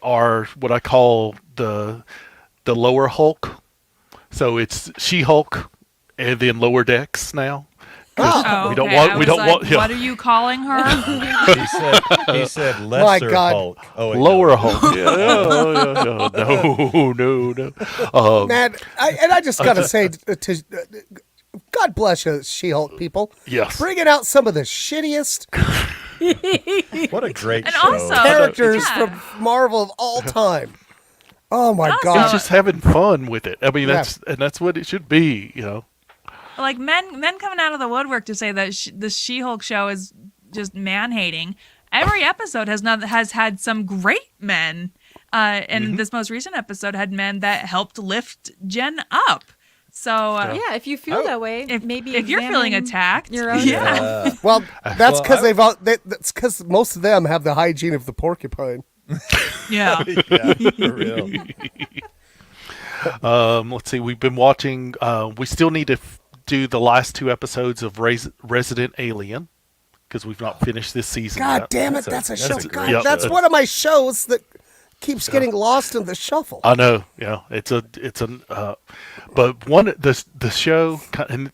what I call the lower Hulk. So it's She-Hulk and then Lower Decks now. Oh, we don't okay. want- I we was don't like, want- yeah. What are you calling her? He said lesser God. Hulk. Oh, wait, Lower no. Hulk. No. Man, I just got to say, God bless you, She-Hulk people. Yes. Bringing out some of the shittiest What a great And show. also- characters Yeah. from Marvel of all time. Oh, my Also- It's God. just having fun with it. I mean, Yeah. that's what it should be, Like men coming out of the woodwork to say that this She-Hulk show is just man-hating. Every episode has had some great men, and this most recent episode had men that helped lift Jen up. So Yeah, if you feel that way, maybe if you're feeling examine attacked, your own stuff. Well, that's because Well, that's because most of them have the hygiene of the porcupine. yeah. Yeah, for real. Let's see. We've been watching. We still need to do the last 2 episodes of Resident Alien because we've not finished this season. God yet. damn it, That's that's a a show. great God, show. that's one of my shows that keeps getting lost in the shuffle. I know. Yeah, but the show, and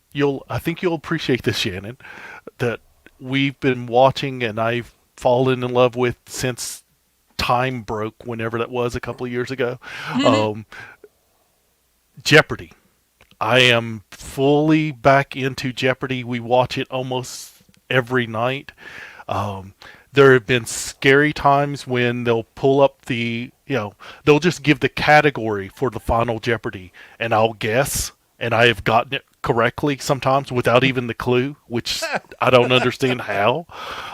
I think you'll appreciate this, Shannon, that we've been watching and I've fallen in love with since time broke, whenever that was a couple of years ago. Jeopardy. I am fully back into Jeopardy. We watch it almost every night. There have been scary times when they'll pull up they'll just give the category for the final Jeopardy, and I'll guess, and I have gotten it correctly sometimes without even the clue, which I don't understand how.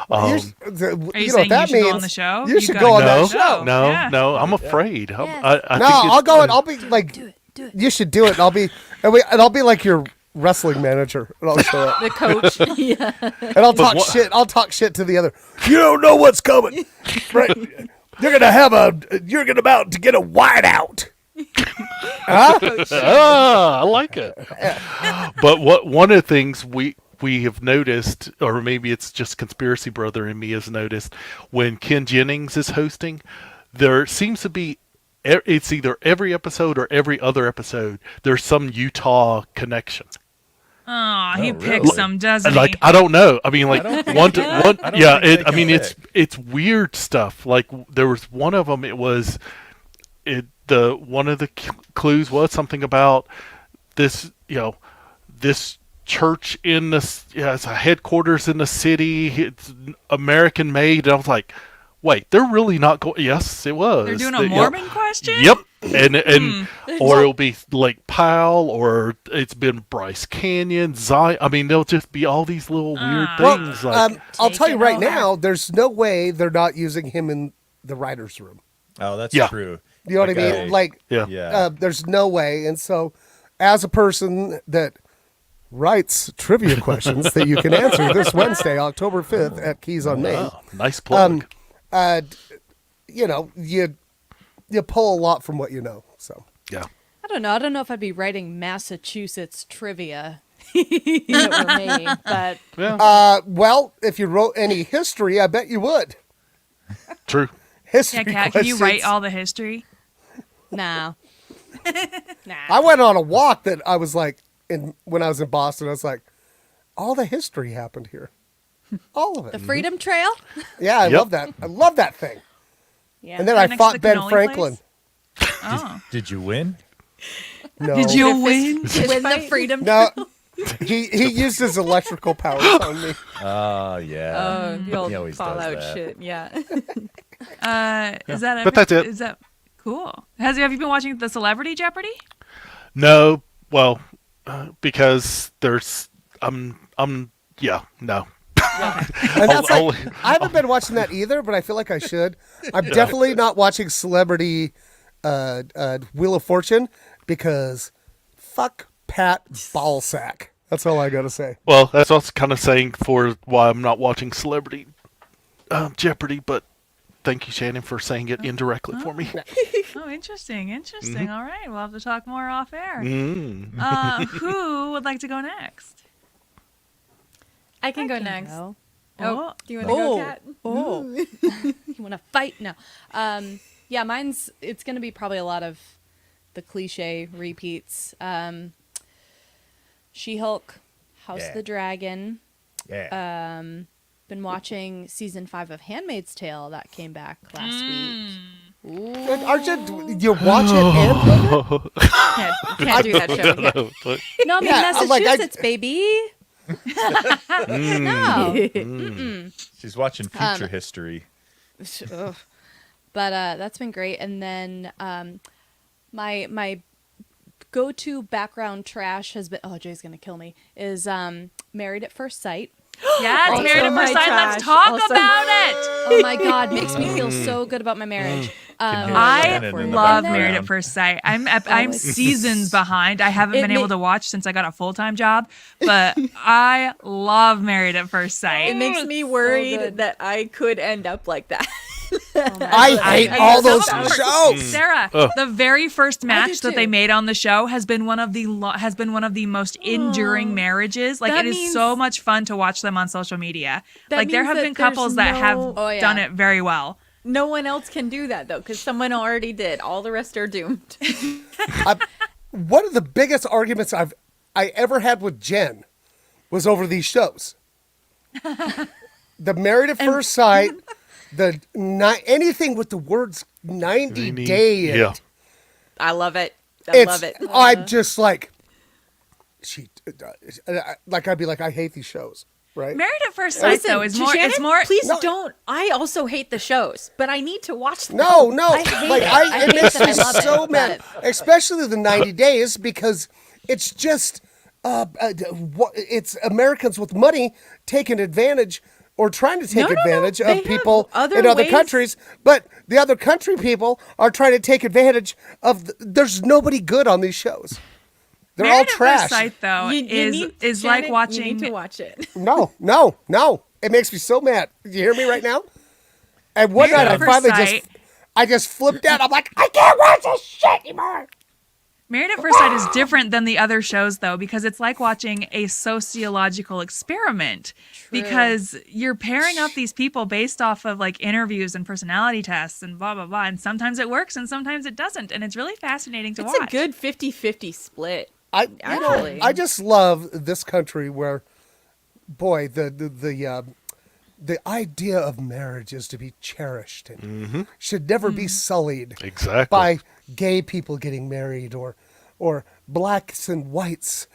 Are you saying you should go on the show? You You should gotta go on go that on the show. show. No, Yeah. no, I'm afraid. Yes. I No, think it's- I'll go and I'll be like, Do it. you should do it. And I'll be like your wrestling manager, and I'll show up, The coach. Yeah. and I'll talk shit. I'll talk shit to the other. You don't know what's coming, right? You're gonna about to get a whiteout. I like it. But one of the things we have noticed, or maybe it's just conspiracy brother in me has noticed, when Ken Jennings is hosting, there seems to be, it's either every episode or every other episode, there's some Utah connection. Oh, he really? picks some, doesn't Like, he? I don't know. I mean, like I don't think one, they to, can. one, I don't yeah. think they I mean, can it's weird stuff. Like there was one of them. One of the clues was something about this. This church in this. Yeah, it's a headquarters in the city. It's American made. And I was like, wait, they're really not going. Yes, it was. They're doing a Yep. Mormon question? Yep, and or it'll be Lake Powell, or it's been Bryce Canyon, Zion. I mean, there'll just be all these little weird Well, things. Like, I'll tell you Taking right over. now, there's no way they're not using him in the writers' room. Oh, that's Yeah. true. You know what I mean? Like, yeah, Yeah. there's no way. And so, as a person that writes trivia questions that you can answer this Wednesday, October 5th at Keys on Main, wow, nice plug. you pull a lot from what you know. So, Yeah, I don't know. I don't know if I'd be writing Massachusetts trivia if it were me, but well, if you wrote any history, I bet you would. true. History Yeah, Kat, can you write questions. all the history? nah. I went on a walk that I was like, when I was in Boston, I was like, all the history happened here. All of it. The Freedom Trail? Yeah, I Yep. love that. I love that thing. Yeah. And then Right I next to fought the Ben cannoli Franklin. Oh. Did you win? No. Did you win? Win the Freedom No. He used his electrical powers on me. Oh, yeah. The old He always does Fallout that. shit. Yeah. Is that But that's it. Is that cool? Have you been watching the Celebrity Jeopardy? No, well, because there's yeah, no. And that's I'll- like, I haven't been watching that either, but I feel like I should. I'm definitely not watching Celebrity Wheel of Fortune because fuck Pat Ballsack. That's all I got to say. Well, that's also kind of saying for why I'm not watching Celebrity Jeopardy, but thank you, Shannon, for saying it indirectly for me. Oh, interesting. All right, we'll have to talk more off air. Mm. Who would like to go next? I can go can next. go. Oh, do you want to go, Kat? Oh. You want to fight? No. Yeah, it's going to be probably a lot of the cliche repeats. She-Hulk, House Yeah. of the Dragon. Yeah. Been watching season 5 of Handmaid's Tale that came back last week. Aren't you watch it and live it? Can't do that show. Yeah. No, I'm Yeah, in I'm like, Massachusetts, baby. No. She's watching future history. Ugh. But that's been great. And then my go-to background trash has been, oh, Jay's gonna kill me, is Married at First Sight. Yes, Also Married at my First Sight. Let's trash. talk Also- about it. Oh my God, makes me feel so good about my marriage. Can hear I Shannon in the love background. Married at First Sight. I'm it's- seasons behind. I haven't It been able ma- to watch since I got a full-time job, but I love Married at First Sight. It makes me good. worried that I could end up like that. I hate I- all some those of them are- shows. Sarah, the very first match that they too. made on the show has been one of the most enduring marriages. Like That it is means- so much fun to watch them on social media. That Like there means have that been couples there's that have no- Oh, yeah. done it very well. No one else can do that though, because someone already did. All the rest are doomed. One of the biggest arguments I ever had with Jen was over these shows. The Married at First Sight, anything with the words 90 day in Yeah. it. I love it. I love it. I'm just like, I'd be like, I hate these shows, right? Married at First Sight though is more. Shannon, It's more. Please No. don't. I also hate the shows, but I need to watch them. No, I hate like it. I it hate makes that me I love it, so mad, especially the 90 days because it's just it's Americans with money taking advantage or trying to take No. advantage They of have people other in other ways. countries, but the other country people are trying to take advantage of. There's nobody good on these shows. They're all Married at trash. First Sight though You need, is Shannon, like watching. You need to watch it. No. It makes me so mad. You hear me right now? And one Married night I at First finally Sight. I just flipped out. I'm like, I can't watch this shit anymore. Married at First Sight is different than the other shows, though, because it's like watching a sociological experiment. Because you're pairing up these people based off of like interviews and personality tests and blah, blah, blah. And sometimes it works and sometimes it doesn't. And it's really fascinating to It's watch. a good 50-50 split. I just love this country where, boy, the idea of marriage is to be cherished and should never be sullied Exactly. by gay people getting married or blacks and whites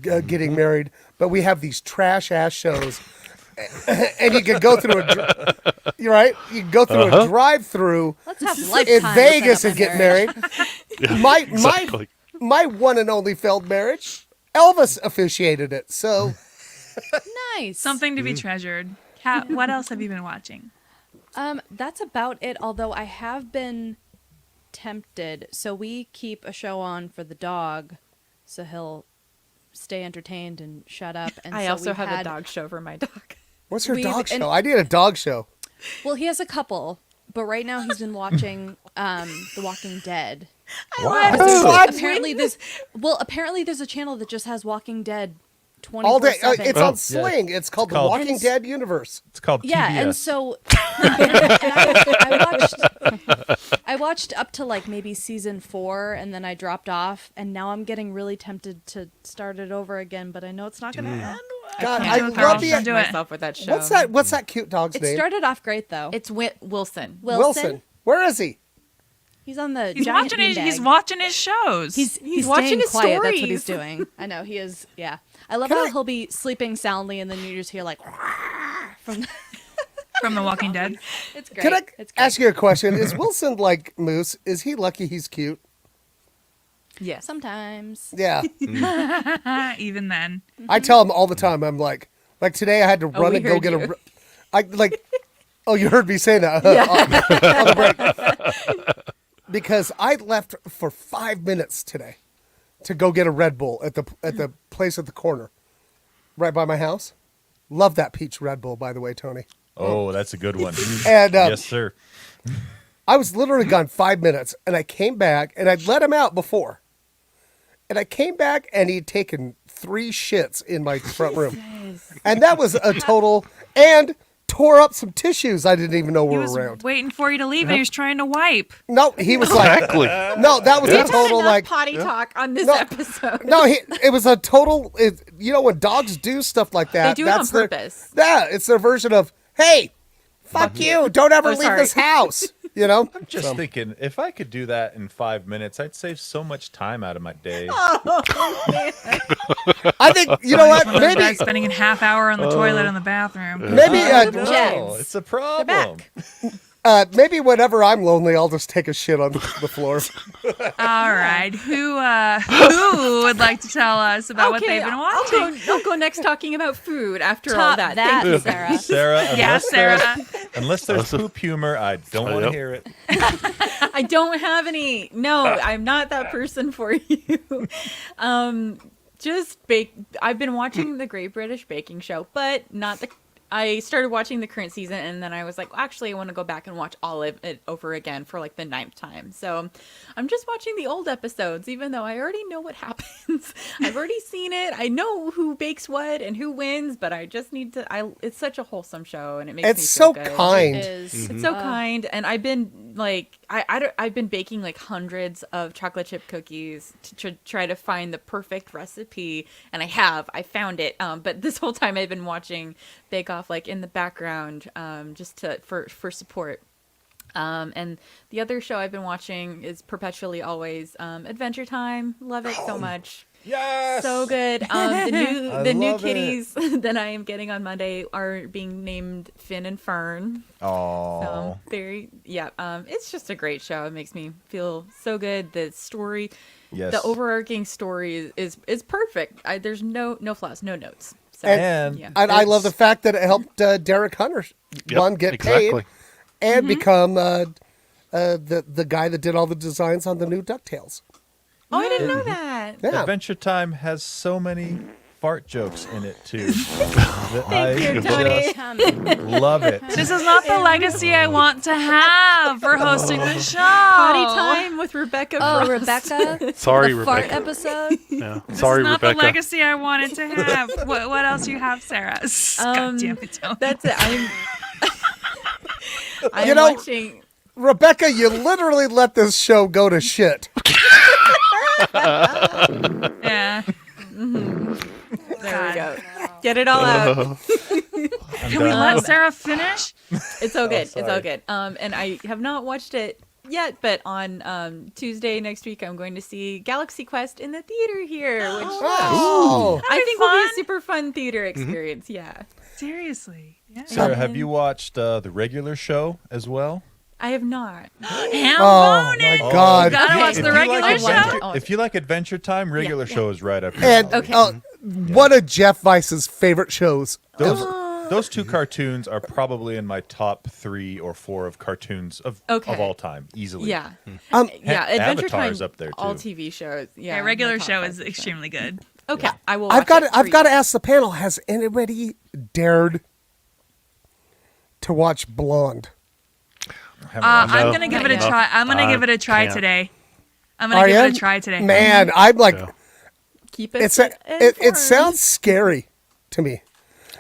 getting married. But we have these trash ass shows, and you can go through you're right. You can go through a drive-through Let's have in lifetime Vegas set and up a get marriage. married. Exactly. My one and only failed marriage, Elvis officiated it. So Nice. Something to be treasured. Kat, what else have you been watching? That's about it. Although I have been tempted. So we keep a show on for the dog, so he'll stay entertained and shut up. And I so also we've have a had- dog show for my dog. what's your We've- dog and- show? I need a dog show. Well, he has a couple, but right now he's been watching The Walking Dead. What? Apparently there's a channel that just has Walking Dead 24/7. All day. It's on yeah. Sling. It's called The called- Walking Dead Universe. It's called Yeah, TBS. and so I watched up to like maybe season 4, and then I dropped off, and now I'm getting really tempted to start it over again, but I know it's not going to end well. God, can't I do it, love Carl. the. Don't do it. myself with that show. What's that cute dog's It name? started off great though. It's Wilson. Wilson. Where is he? He's on the He's giant watching his. beanbag. He's watching his shows. He's watching staying his quiet. That's what he's stories. doing. I know he is. Yeah, I love Can how I- he'll be sleeping soundly, and then you just hear like from. from The Walking Dead. It's great. Can I It's great. ask you a question? Is Wilson like Moose? Is he lucky he's cute? Yes. Sometimes. Yeah. Even then, I tell him all the time. I'm like today I had to run we and go heard get you. I like. Oh, you heard me say that on the break. Because I left for 5 minutes today to go get a Red Bull at the place at the corner, right by my house. Love that peach Red Bull, by the way, Tony. Oh, that's a good one. And yes, sir. I was literally gone 5 minutes, and I came back, and I'd let him out before. And I came back, and he'd taken 3 shits in my front room. And that was a total, and tore up some tissues I didn't even know he were was around. waiting for you to leave, and he was trying to wipe. No, he was like, Exactly. no, that was a total, Enough like, potty talk on this No. episode. no, it was a total, you know, when dogs do stuff like that. They do it on that's their- purpose. Yeah, it's their version of, hey, fuck you, don't ever Oh, leave sorry. this house, you know? Just thinking, if I could do that in 5 minutes, I'd save so much time out of my day. I think, you know what, Those maybe, guys spending a half hour on the toilet in the bathroom. maybe, No, it's a problem. maybe whenever I'm lonely, I'll just take a shit on the floor. All right, who would like to tell us about what they've been watching? I'll go next talking about food after all Top that. that, Thank you. Sarah. Sarah, Yeah, unless Sarah. there's Unless there's poop humor, I don't want to hear it. I don't have any. No, I'm not that person for you. Just bake. I've been watching the Great British Baking Show, but not the. I started watching the current season, and then I was like, actually, I want to go back and watch all of it over again for like the 9th time. So I'm just watching the old episodes, even though I already know what happens. I've already seen it. I know who bakes what and who wins, but I just need to. It's such a wholesome show, and it makes me feel so good. kind. It is. It's so kind, and I've been like, I've been baking like hundreds of chocolate chip cookies to try to find the perfect recipe, and I found it. But this whole time I've been watching Bake Off like in the background, just for support. And the other show I've been watching is Perpetually Always Adventure Time. Love it so much. Yes. So good. The I new love kitties that I am getting on Monday are being named Finn and Fern. Oh. It's just a great show. It makes me feel so good. The story, Yes. the overarching story is perfect. There's no flaws, no notes. So, And- yeah. And I love the fact that it helped Derek Hunter get paid and become the guy that did all the designs on the new DuckTales. Oh, I didn't know that. Yeah. Adventure Time has so many fart jokes in it too. That Thank you, Tony. just love it. This is not the legacy I want to have for hosting the show. Potty time with Rebecca. Oh, Frost. Rebecca. Sorry, the fart Rebecca. episode. Yeah. This Sorry, is not Rebecca. the legacy I wanted to have. What else you have, Sarah? God damn it, Tony. That's it. I'm You know- watching. Rebecca, you literally let this show go to shit. Yeah. There we go. Get it all out. Can we let Sarah finish? It's all good. It's all sorry. good. And I have not watched it yet, but on Tuesday next week, I'm going to see Galaxy Quest in the theater here, which Oh. I think will be fun. a super fun theater experience. Yeah. Seriously. Yeah. Sarah, have you watched the regular show as well? I have not. Ham Oh, bone it. my God. Gotta watch If the you regular like show. Adventure, if you like Adventure Time, regular show is right up your And alley. one of Jeff Weiss's favorite shows. Those two cartoons are probably in my top 3 or 4 of cartoons of all time, easily. Yeah. Um, Yeah. Adventure Avatar's Time, up there, all too. TV shows. Yeah. Yeah, regular my top show 5%. is extremely good. Okay. I will I've watch got it to, I've for got to you. ask the panel: has anybody dared to watch Blonde? I'm gonna give it a No. try. I'm gonna give it a try can't. today. I'm gonna Are give ya? it a try today. Man, I'm like, Yeah. Keep it. it informed. sounds scary to me.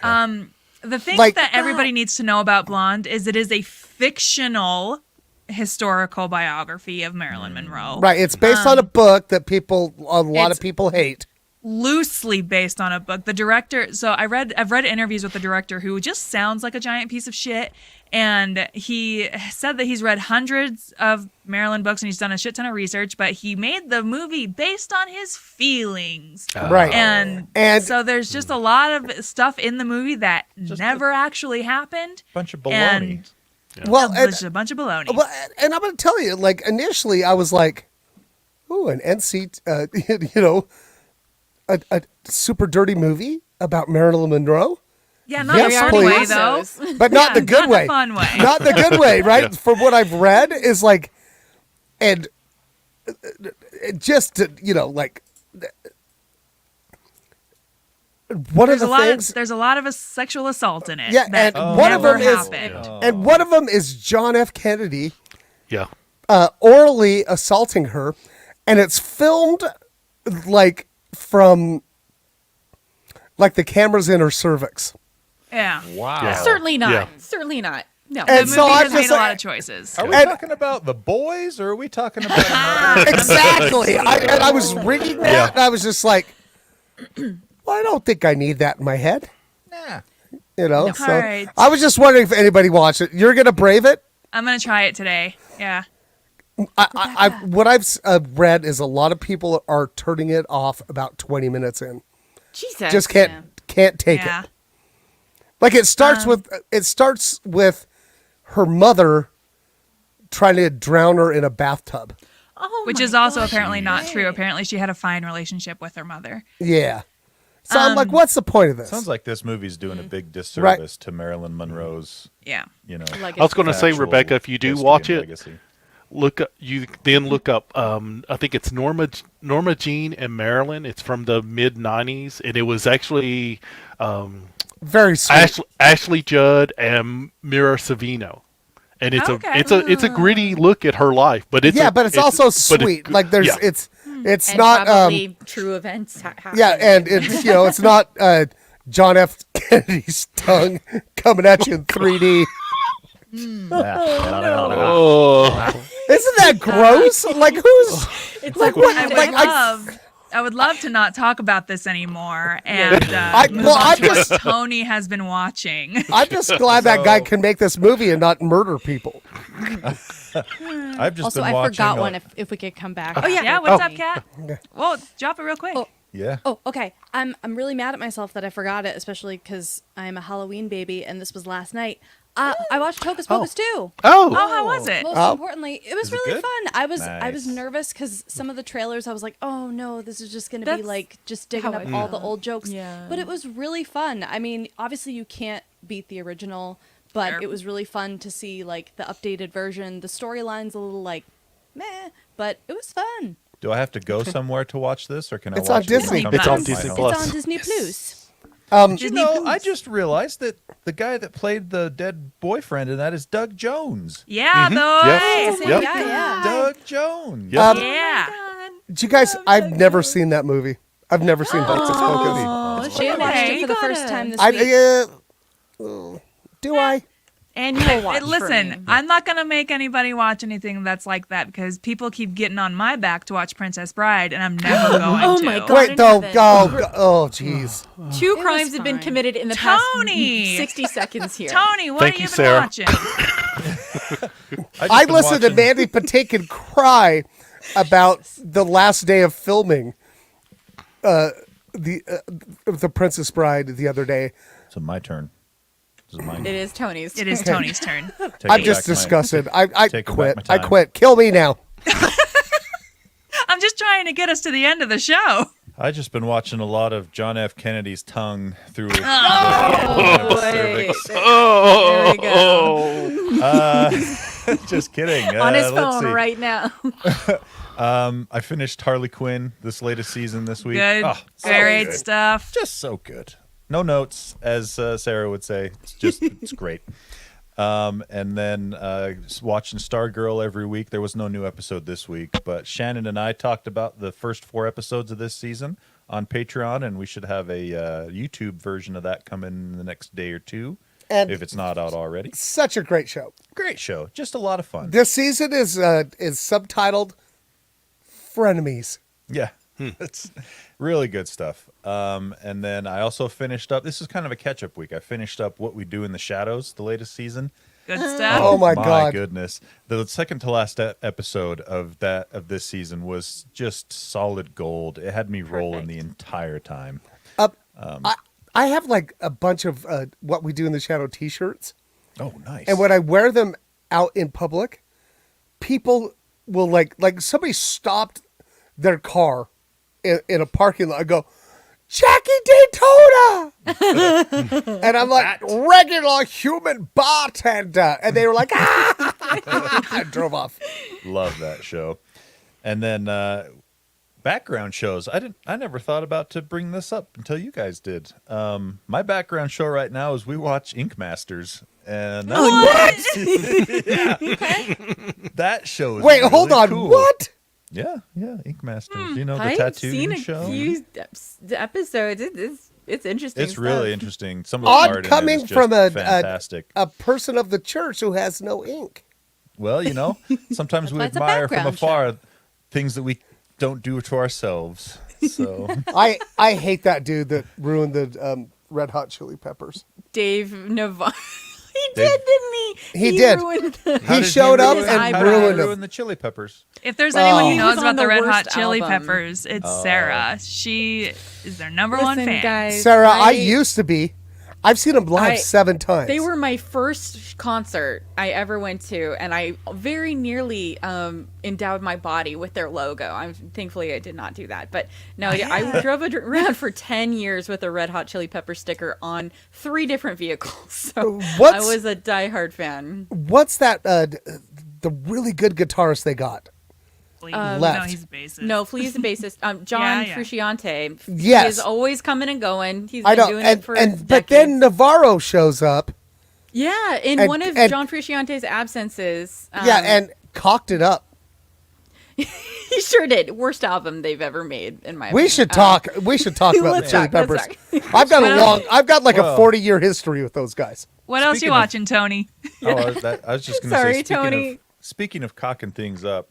The thing Like- that everybody needs to know about Blonde is it is a fictional historical biography of Marilyn Monroe. Right, it's based on a book that a lot of it's- people hate. Loosely based on a book. The director, so I've read interviews with the director who just sounds like a giant piece of shit, and he said that he's read hundreds of Marilyn books and he's done a shit ton of research, but he made the movie based on his feelings. Right. And so there's just a lot of stuff in the movie that never actually happened. Bunch of baloney. And Well, a bunch of baloney. well, and I'm going to tell you, like, initially I was like, ooh, an NC, a super dirty movie about Marilyn Monroe? Yeah, not Yes, in a fun please. way though. But not Yeah, the good not way. in a fun way. Not the good way, right? From what I've read is like, and just, like, one of the things. There's a lot of sexual assault in it. Yeah, that and one of never them is- happened. And one of them is John F. Kennedy Yeah. orally assaulting her, and it's filmed like from like the cameras in her cervix. Yeah. Wow. Yeah. Certainly not. Yeah. Certainly not. No. And The so movie I'm has made just a like- lot of choices. Are we And- talking about the boys, or are we talking about? Exactly. I was reading that, Yeah. and I was just like, well, I don't think I need that in my head. Nah. So All right. I was just wondering if anybody watched it. You're gonna brave it. I'm gonna try it today. Yeah. What I've read is a lot of people are turning it off about 20 minutes in. Jesus. Just can't take Yeah. it. Like it starts with her mother trying to drown her in a bathtub. Oh Which my is also gosh, apparently not okay. true. Apparently she had a fine relationship with her mother. Yeah. So I'm like, what's the point of this? Sounds like this movie's doing a big disservice to Marilyn Monroe's, Yeah. Like I was going to say, actual Rebecca, if you do history watch and it, legacy. look up. I think it's Norma Jean and Marilyn. It's from the mid '90s, and it was actually Very sweet. Ashley Judd and Mira Sorvino. And it's Okay. it's a gritty look at her life, but it's but it's also but sweet. Like there's yeah. it's and not probably true events happening. yeah, and it's it's not John F. Kennedy's tongue coming at you in 3D. Oh. Isn't that gross? Like who's It's like like what? I would love to not talk about this anymore and move well, on I'm to what just- Tony has been watching. I'm just glad that guy can make this movie and not murder people. I've just Also, been I watching. forgot one. If we could come back. Oh yeah, what's up, Kat? Well, drop it real quick. Oh. yeah. Oh, okay. I'm really mad at myself that I forgot it, especially because I'm a Halloween baby, and this was last night. I watched Hocus Pocus 2. Oh, Oh. how was it? Most importantly, it was Is it really good? fun. I was Nice. nervous because some of the trailers, I was like, oh no, this is just going to be That's like just digging how up I all felt. the old jokes. Yeah. But it was really fun. I mean, obviously you can't beat the original, but Sure. it was really fun to see like the updated version. The storyline's a little like meh, but it was fun. Do I have to go somewhere to watch this, or can I It's watch on it Disney. when it It's comes on to my Disney home? Plus. It's on Disney Plus. You know, I just realized that the guy that played the dead boyfriend in that is Doug Jones. Yeah, though. Yep. Same Yep. guy, yeah. Doug Jones. Yep. Yeah. Do you guys? I've never seen that movie. I've never seen Hocus Pocus. Oh, Jay watched Okay. it for the first time this I week. do I? Annual watch. for Listen, me. I'm not going to make anybody watch anything that's like that because people keep getting on my back to watch Princess Bride, and I'm never going Oh to. my God. Wait, in though. heaven. Oh, jeez. Two was crimes have been fine. committed in the Tony! past 60 seconds here. Tony, what Thank have you, you been Sarah. watching? I listened to Mandy Patinkin cry about the last day of filming the Princess Bride the other day. So my turn. This is mine. It is Tony's. It is Tony's turn. Take I'm it just back my- disgusted. I take it quit. back my I time. quit. Kill me now. I'm just trying to get us to the end of the show. I just been watching a lot of John F. Kennedy's tongue through. Wait. Oh. There we go. Just kidding. On his let's phone see. right now. I finished Harley Quinn this latest season this week. Good. Oh, so Great good. stuff. Just so good. No notes, as Sarah would say. It's great. And then watching Stargirl every week. There was no new episode this week, but Shannon and I talked about the first 4 episodes of this season on Patreon, and we should have a YouTube version of that come in the next day or two, And if it's not out already. such a great show. Great show. Just a lot of fun. This season is subtitled Frenemies. Yeah, it's really good stuff. And then I also finished up. This is kind of a catch-up week. I finished up What We Do in the Shadows, the latest season. Good stuff. Oh my God. goodness! The second to last episode of this season was just solid gold. It had me rolling the entire time. I have like a bunch of What We Do in the Shadow T-shirts, Oh, nice! and when I wear them out in public, people will like somebody stopped their car in a parking lot. I go, Jackie Daytona, and I'm like, regular human bartender, and they were like, ah! I drove off. Love that show. And then background shows. I never thought about to bring this up until you guys did. My background show right now is we watch Ink Masters. And that show is Wait, really hold on, cool. what? Yeah, You Masters. You know the I've tattoo seen a show? few episodes. It's interesting. It's really stuff. interesting. Some of the Odd art in it coming is just from fantastic. a person of the church who has no ink. Well, sometimes we That's why it's a admire from background afar things that we don't do to ourselves. So I hate that dude that ruined the Red Hot Chili Peppers. Dave Navarro. He Dave- did, didn't he? He did. Ruined How He did showed up ruin- and how did ruined he them. ruin the Chili Peppers. If there's anyone Oh. who He knows was about on the the Red Hot worst Chili album. Peppers, it's Sarah. She is their number one Listen, fan. guys. Sarah, I used to be. I've seen them live 7 times. They were my first concert I ever went to, and I very nearly endowed my body with their logo. Thankfully I did not do that, but no, I drove around for 10 years with a Red Hot Chili Pepper sticker on 3 different vehicles. So I was a diehard fan. What's that? The really good guitarist they got. Left. No, he's a bassist. No, Flea's the bassist. John Yeah. Frusciante. Yes. He is always coming and going. He's I been know, doing it for but decades. then Navarro shows up. Yeah, in and- one of and- John Frusciante's absences. And cocked it up. He sure did. Worst album they've ever made, in my opinion. We should talk. We should talk about the Let's Chili talk, let's Peppers. talk. I've got like a Well- 40-year history with those guys. What else Speaking you of- watching, Tony? Oh, I was just going to Sorry, say, Tony. speaking of cocking things up,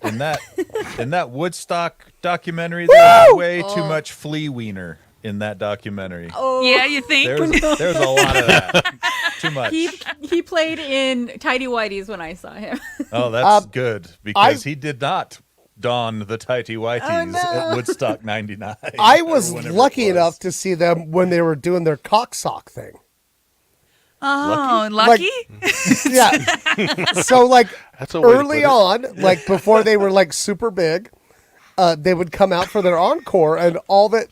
in that Woodstock documentary, there's way too much flea wiener in that documentary. Oh, Yeah, you think? There's a lot of that. Too much. he played in Tidy Whities when I saw him. Oh, that's good because he did not don the tighty whities at Woodstock '99. I was or whenever lucky it was. enough to see them when they were doing their cock sock thing. Oh, lucky? Yeah. So like That's a way to early put it. on, like before they were like super big, they would come out for their encore, and all they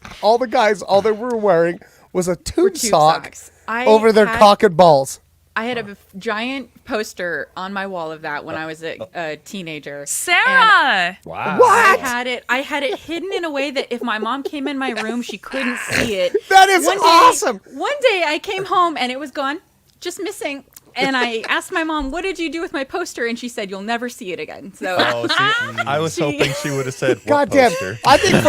were wearing was a tube Tube sock socks. over their cock and balls. I had a giant poster on my wall of that when I was a teenager. Sarah! Wow. I had it hidden in a way that if my mom came in my room, she couldn't see it. That is awesome. One day I came home and it was gone, just missing. And I asked my mom, "What did you do with my poster?" And she said, "You'll never see it again." So Oh, see, I was hoping she would have said, "What Goddamn! poster?" I think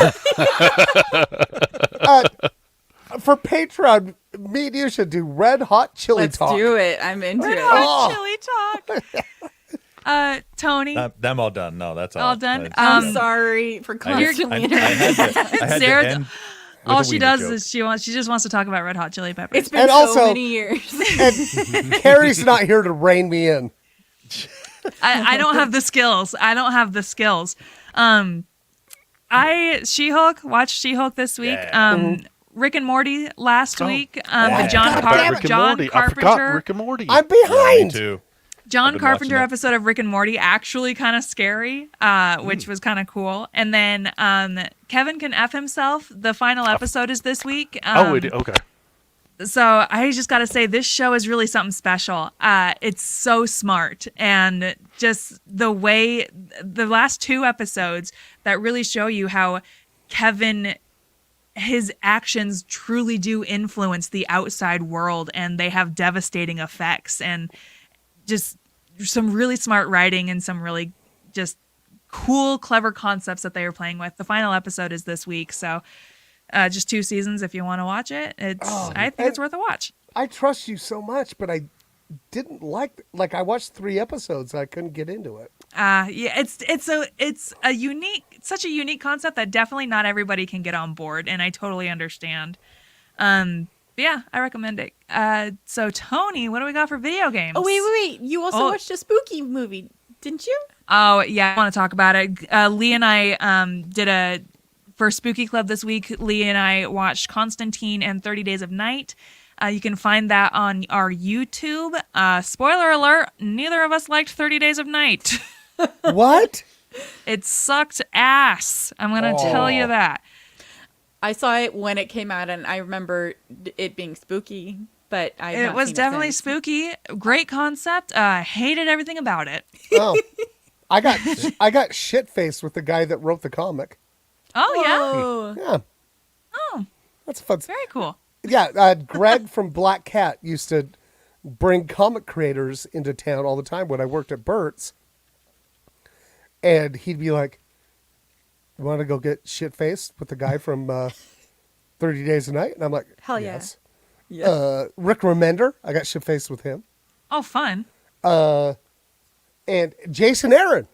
for Patreon, me and you should do Red Hot Chili let's Talk. do it. I'm into it. Oh. Chili talk. Tony, I'm all done. No, that's all. all done. I'm sorry for I constantly had to Sarah- end with all a she wiener does joke. is she just wants to talk about Red Hot Chili Peppers. It's been And so also- many years. And Carrie's not here to rein me in. I don't have the skills. She-Hulk, watched She-Hulk this week. Yeah. Rick and Morty last week. The yeah. John, I forgot Rick and John Morty. I forgot Carpenter. Rick and Morty. I'm Yeah, me behind. too. John been Carpenter watching it. episode of Rick and Morty actually kind of scary, which was kind of cool. And then Kevin Can F Himself. The final episode is this week. Okay. So I just got to say, this show is really something special. It's so smart, and just the way the last 2 episodes that really show you how Kevin, his actions truly do influence the outside world, and they have devastating effects, and just some really smart writing and some really just cool, clever concepts that they were playing with. The final episode is this week, so just 2 seasons if you want to watch it. I think it's worth a watch. I trust you so much, but I didn't like I watched 3 episodes and I couldn't get into it. Yeah, it's a such a unique concept that definitely not everybody can get on board, and I totally understand. But yeah, I recommend it. So Tony, what do we got for video games? Oh wait! You also watched a spooky movie, didn't you? Oh yeah, I want to talk about it. Lee and I did for Spooky Club this week. Lee and I watched Constantine and 30 Days of Night. You can find that on our YouTube. Spoiler alert: neither of us liked 30 Days of Night. What? It sucked ass. I'm gonna tell you that. I saw it when it came out, and I remember it being spooky. But It was definitely spooky. Great concept. Hated everything about it. Oh, I got shit faced with the guy that wrote the comic. Oh yeah. Oh, Yeah. Oh, That's fun. very cool. Yeah, Greg from Black Cat used to bring comic creators into town all the time when I worked at Burt's. And he'd be like, "You want to go get shit-faced with the guy from 30 Days a Night?" And I'm like, Hell yeah. yes. yeah. Rick Remender, I got shit-faced with him. Oh, fun. And Jason Aaron.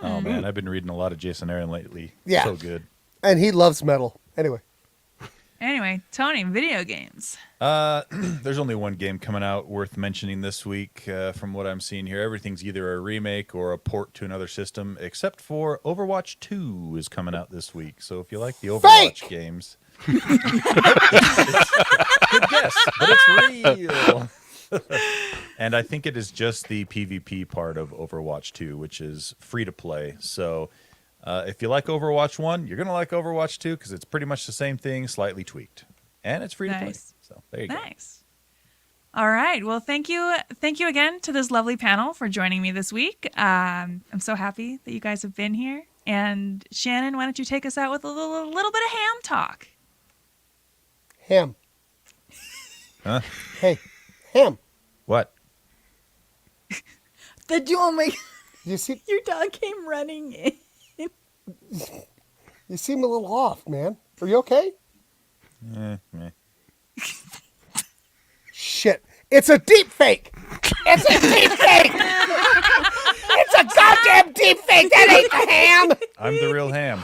Oh man, I've been reading a lot of Jason Aaron lately. Yeah. So good. And he loves metal. Anyway. Anyway, Tony, video games. There's only one game coming out worth mentioning this week. From what I'm seeing here, everything's either a remake or a port to another system, except for Overwatch 2 is coming out this week. So if you like the Overwatch games, good but it's real. And I think it is just the PvP part of Overwatch 2, which is free to play. So if you like Overwatch 1, you're going to like Overwatch 2 because it's pretty much the same thing, slightly tweaked. And it's free to play. Nice. So there you go. Nice. All right. Well, thank you again to this lovely panel for joining me this week. I'm so happy that you guys have been here. And Shannon, why don't you take us out with a little bit of ham talk? Ham. Huh? Hey, Ham. What? Oh my! You see, Your dog came running in. you seem a little off, man. Are you okay? Meh. Shit. It's a deep fake. It's a deep fake. It's a goddamn deep fake. That ain't the Ham. I'm the real ham.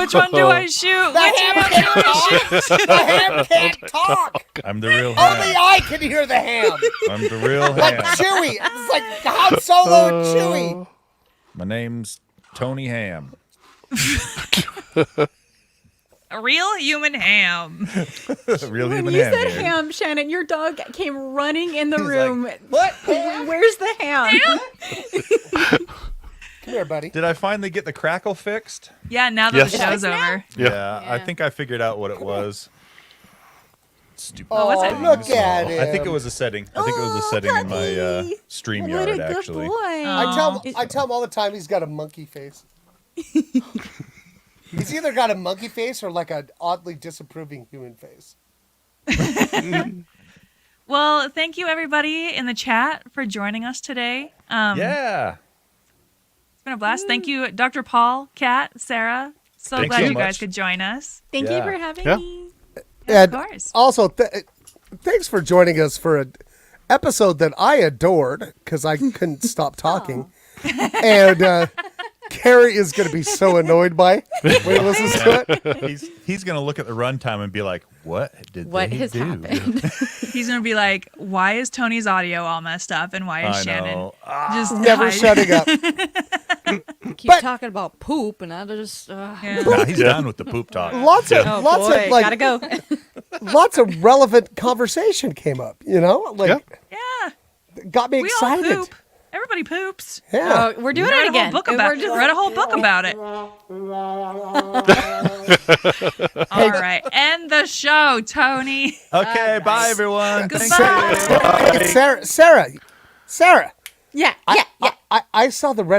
Which one do I shoot? The Ham can't talk. The Ham can't talk. I'm the real Only ham. I can hear the Ham. I'm the real Like ham. Chewie. It's like Han Solo and Chewie. My name's Tony Ham. A real human ham. Real When human you ham. said here. ham, Shannon, your dog came running in the He's room. like, what? Where's the ham? Come here, buddy. Did I finally get the crackle fixed? Yeah, now that Yes. the show's over. Yeah, I Yeah. think I figured out what it was. Stupid. Oh, what's it? Look at him. I think it was a setting. I think it was a setting in my puppy. StreamYard, What a good actually. boy. I tell him all the time he's got a monkey face. He's either got a monkey face or like an oddly disapproving human face. Well, thank you everybody in the chat for joining us today. Yeah. It's been a blast. Thank you, Dr. Paul, Kat, Sarah. So Thanks glad so you guys much. could join us. Thank you Yeah. for having Yeah. me. And Of course. also, thanks for joining us for an episode that I adored because I couldn't stop talking. And Carrie is going to be so annoyed by when he listens to it. He's gonna look at the runtime and be like, "What did What they has do?" happened? He's going to be like, why is Tony's audio all messed up? And why is I Shannon know. just Never hiding? shutting up. Keep But- talking about poop, and I just. Yeah. Nah, he's done with the poop talk. Lots of Oh lots boy, of like gotta go. lots of relevant conversation came up. You know, like Yeah. got me We all excited. poop. Everybody poops. Yeah. Oh, we're doing Read it a whole again. book about it. Read a whole book about it. All right. End the show, Tony. Okay, bye everyone. Thank you. Goodbye. It's Sarah. Sarah. Yeah, yeah, yeah. I saw the red